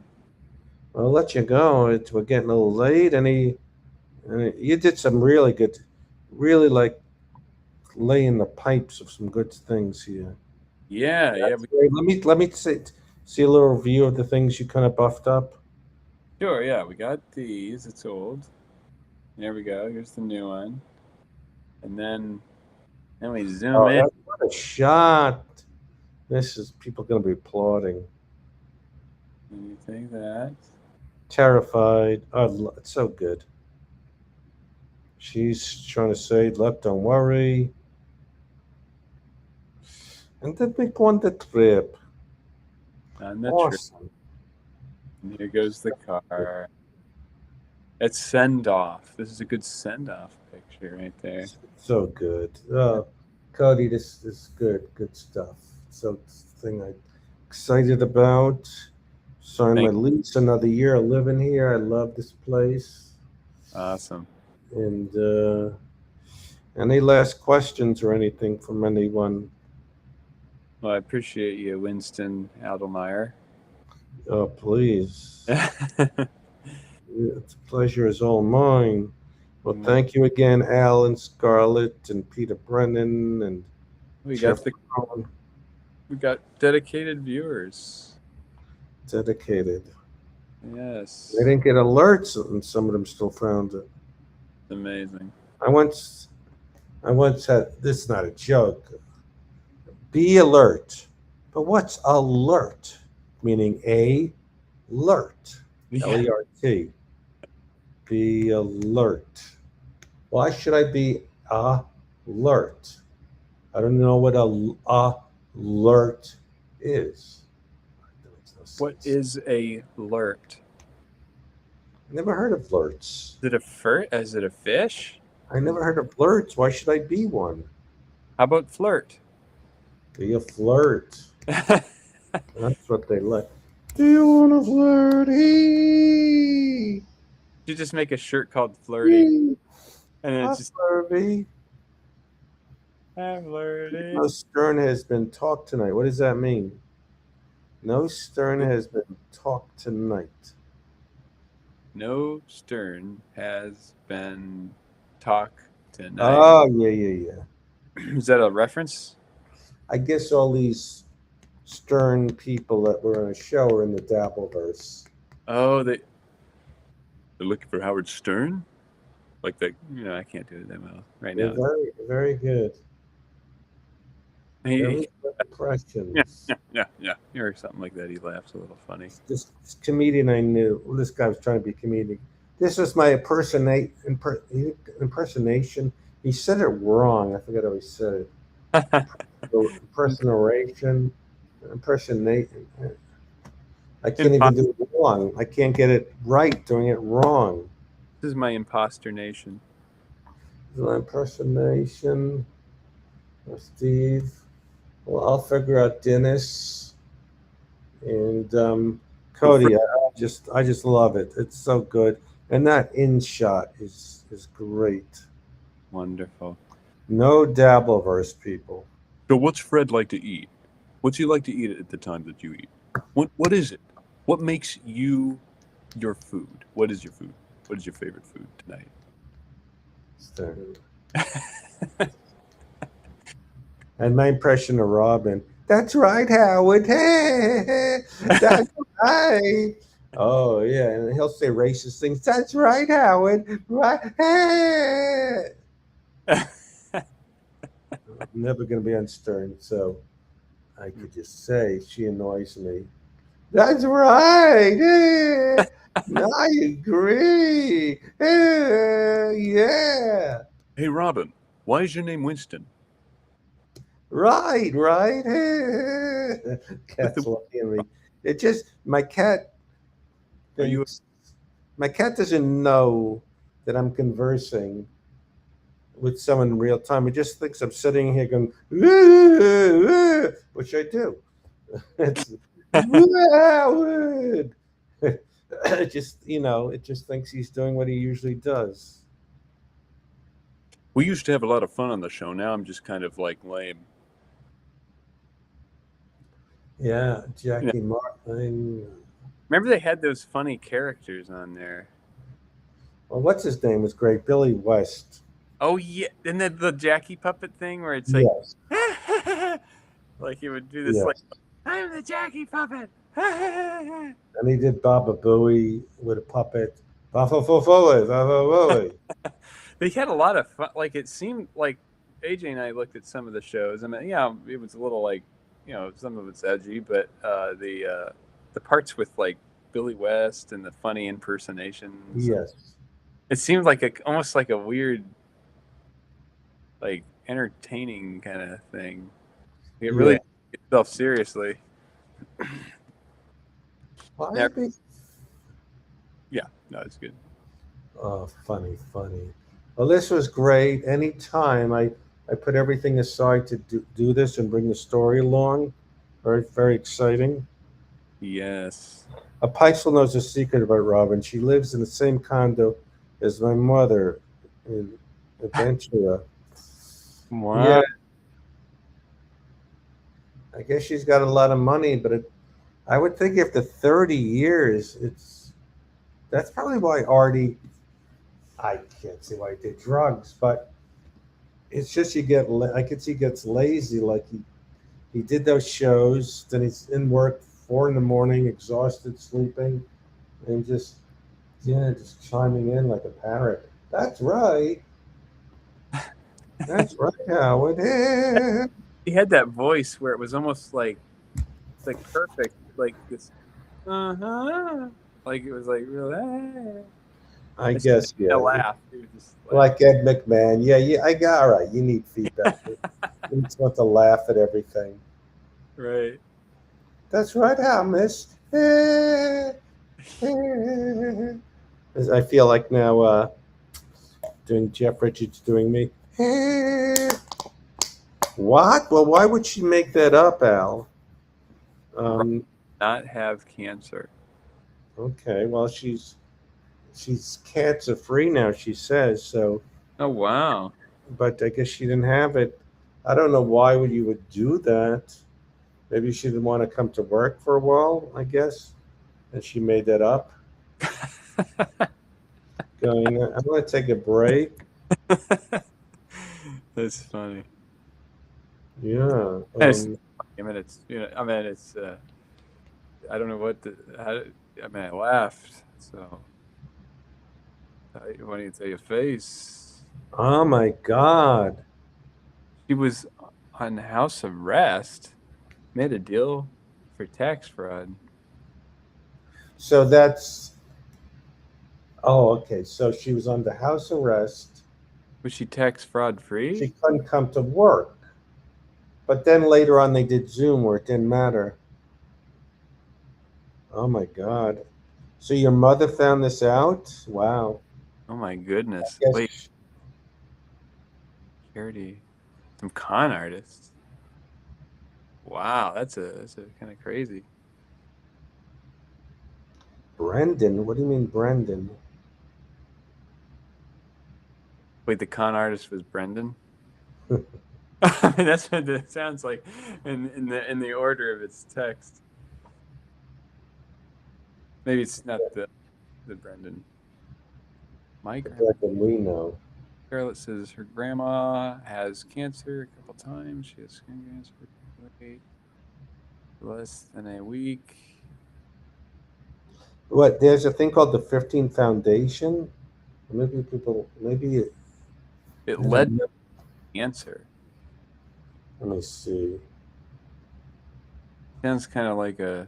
I'll let you go. We're getting a little late, and you did some really good, really like laying the pipes of some good things here. Yeah, yeah. That's great. Let me see a little review of the things you kind of buffed up. Sure, yeah. We got these. It's old. There we go. Here's the new one. And then we zoom Oh, in. what a shot! This is people going to be applauding. And you think that. Terrified. Oh, it's so good. She's trying to say, "Look, don't worry." And then they go on the trip. On the trip. Awesome. And here goes the car. It's send off. This is a good send off picture right there. So good. Cody, this is good. Good stuff. So it's the thing I'm excited about. Sign my Thank- lease another year of living here. I love this place. Awesome. And any last questions or anything from anyone? Well, I appreciate you, Winston Adelmeyer. Oh, please. The pleasure is all mine. Well, thank you again, Alan Scarlett and Peter Brennan and we Jeff got Crone. we got dedicated viewers. Dedicated. Yes. They didn't get alerts, and some of them still found it. Amazing. I once had, this is not a joke. Be alert. But what's alert? Meaning alert. L-E-R-T. Be alert. Why should I be alert? I don't know what alert is. That makes no What sense. is a lurt? Never heard of flirts. Is it a flirt? Is it a fish? I never heard of flirts. Why should I be one? How about flirt? Be a flirt. That's what they like. Do you want to flirt? You just make a shirt called Flirty, and it's just Flirty. I'm flirty. No stern has been talked tonight. What does that mean? No stern has been talked tonight. No stern has been talk tonight. Oh, yeah. Is that a reference? I guess all these stern people that were on a show are in the Dabbleverse. Oh, they're looking for Howard Stern? Like that, I can't do it that well right They're now. very, very good. Very He, good impressions. yeah, or something like that. He laughs a little funny. This comedian I knew, well, this guy was trying to be a comedian. This was my impersonation. He said it wrong. I forget how he said it. Impersonation. I can't even do it wrong. I can't get it right doing it wrong. This is my imposter nation. Impersonation of Steve. Well, I'll figure out Dennis and Cody. I just love it. It's so good, and that in shot is great. Wonderful. No Dabbleverse people. So what's Fred like to eat? What's he like to eat at the time that you eat? What is it? What makes you your food? What is your food? What is your favorite food tonight? And my impression of Robin. That's right, Howard. That's right. Oh yeah, and he'll say racist things. That's right, Howard. Right. I'm never going to be on Stern, so I could just say she annoys me. That's right. I agree. Yeah. Hey, Robin, why is your name Winston? Right. Cat's looking at me. It just my cat. My cat doesn't know that I'm conversing with someone in real time. It just thinks I'm sitting here going, which I do. It's Howard. It just thinks he's doing what he usually does. We used to have a lot of fun on the show. Now I'm just kind of like lame. Yeah, Jackie Martin. Remember they had those funny characters on there. Well, what's his name was great, Billy West. Oh yeah, and then the Jackie puppet thing where it's like, Yes. like he would do this Yes. like, I'm the Jackie puppet. And he did Baba Booey with a puppet. They had a lot of fun. Like it seemed like AJ and I looked at some of the shows. I mean, yeah, it was a little like, some of it's edgy, but the parts with like Billy West and the funny impersonations, Yes. it seemed like almost like a weird, like entertaining kind of thing. It really Yeah. took itself seriously. Well, Now, I think, yeah, no, it's good. oh, funny, funny. Well, this was great. Anytime I put everything aside to do this and bring the story along. Very, very exciting. Yes. A Peisel knows a secret about Robin. She lives in the same condo as my mother in Adventura. Yeah, Wow. I guess she's got a lot of money, but I would think after 30 years, that's probably why Artie, I can't see why he did drugs, but it's just I could see he gets lazy. Like he did those shows, then he's in work 4 in the morning, exhausted, sleeping, and just chiming in like a parrot. That's right. That's right how it is. He had that voice where it was almost like it's like perfect, like this. Like it was like real. I I just guess, a yeah. laugh. He was just Like Ed McMahon. Yeah, yeah. I got all right. You need feedback. You just want to laugh at everything. right. That's right, how miss. I feel like now doing Jeff Richards doing me. What? Well, why would she make that up, Al? Not have cancer. Okay, well she's cancer free now, she says so. Oh wow. But I guess she didn't have it. I don't know why would you would do that. Maybe she didn't want to come to work for a while, I guess, and she made that up. Going, I'm going to take a break. That's funny. Yeah. I mean, it's I don't know what I mean, I laughed. So what do you say? Your face. Oh my God. She was on house arrest. Made a deal for tax fraud. So that's. Oh, okay. So she was under house arrest. Was she tax fraud She free? couldn't come to work. But then later on, they did Zoom where it didn't matter. Oh my God. So your mother found this out? Wow. Oh my goodness! Yes. Wait, charity, some con artists. Wow, that's a kind of crazy. Brendan? What do you mean, Brendan? Wait, the con artist was Brendan. I mean, that's what it sounds like in the order of its text. Maybe it's not the Brendan. My grandma. Brendan, we know. Charlotte says her grandma has cancer a couple times. She has skin cancer. Wait, less than a week. What? There's a thing called the 15 Foundation. Maybe It led to cancer. Let me see. Sounds kind of like a.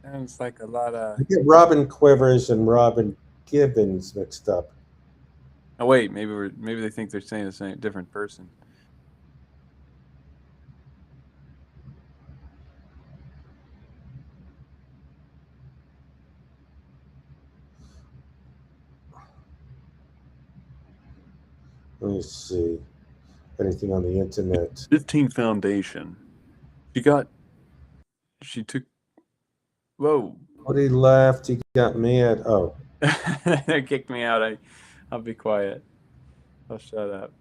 Sounds like a lot of. I get Robin Quivers and Robin Gibbons mixed up. Oh wait, maybe they think they're saying the same different person. Let me see. Anything on the internet? 15 Foundation. She took. Whoa. What he left, he got mad. Oh. They kicked me out. I'll be quiet. I'll shut up.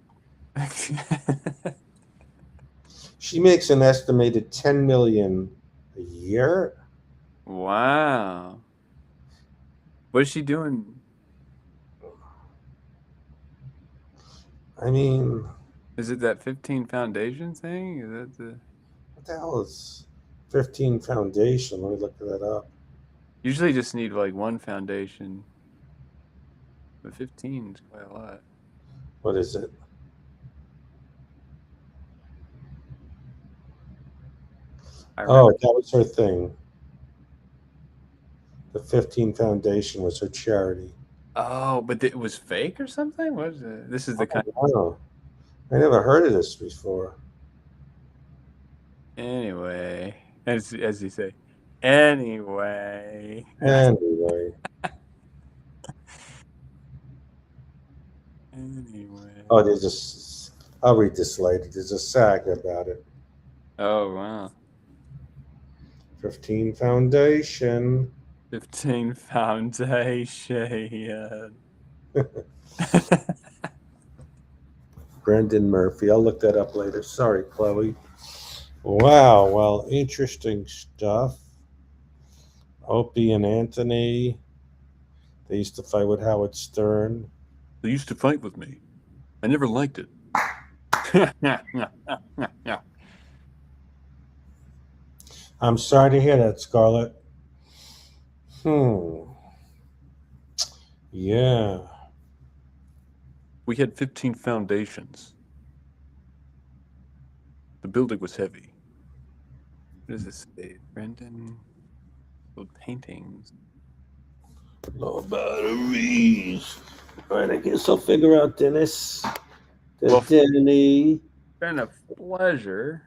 She makes an estimated 10 million a year. Wow. What is she doing? I mean, Is it that 15 Foundation thing? Is that the? what the hell is 15 Foundation? Let me look that up. Usually just need like one foundation. But 15 is quite a lot. What is it? I Oh, remember. that was her thing. The 15 Foundation was her charity. Oh, but it was fake or something? What is it? This is the kind. Wow. I never heard of this before. Anyway, as you say. Anyway. Anyway. Anyway. Oh, I'll read this later. There's a saga about it. Oh, wow. 15 Foundation. 15 Foundation. Brendan Murphy. I'll look that up later. Sorry, Chloe. Wow. Well, interesting stuff. Opie and Anthony. They used to fight with Howard Stern. They used to fight with me. I never liked it. I'm sorry to hear that, Scarlett. Yeah. We had 15 foundations. The building was heavy. What does this say? Brendan old paintings. No batteries. All right, I guess I'll figure out Dennis. Well, Denny. Been a pleasure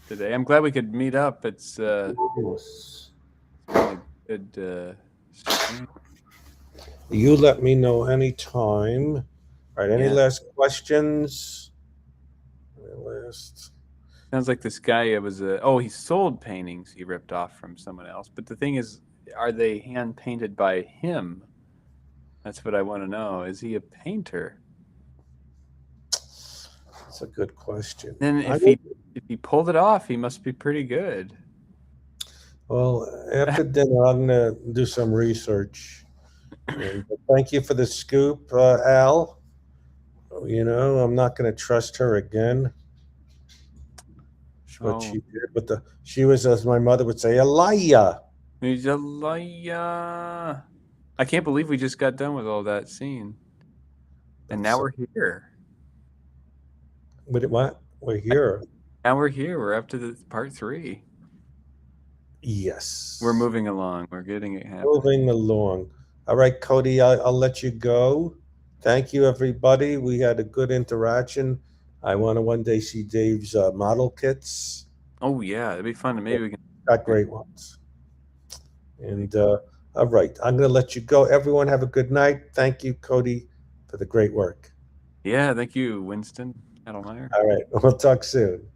today. I'm glad we could meet up. It's Yes. really good. You let me know anytime. All right, any Yeah. last questions? Any last? Sounds like this guy was he sold paintings he ripped off from someone else. But the thing is, are they hand painted by him? That's what I want to know. Is he a painter? That's a good question. Then if he pulled it off, he must be pretty good. Well, after dinner, I'm gonna do some research. And thank you for the scoop, Al. You know, I'm not gonna trust her again. What she did with she was, as my mother would say, a liar. He's a liar. I can't believe we just got done with all that scene, and now we're here. What? We're here. Now we're here. We're up to the part 3. Yes. We're moving along. We're getting it happening. Moving along. All right, Cody, I'll let you go. Thank you, everybody. We had a good interaction. I want to one day see Dave's model kits. Oh, yeah. It'd be fun. Maybe we can. Got great ones. And all right, I'm going to let you go. Everyone have a good night. Thank you, Cody, for the great work. Yeah, thank you, Winston Adelmeyer. All right, we'll talk soon.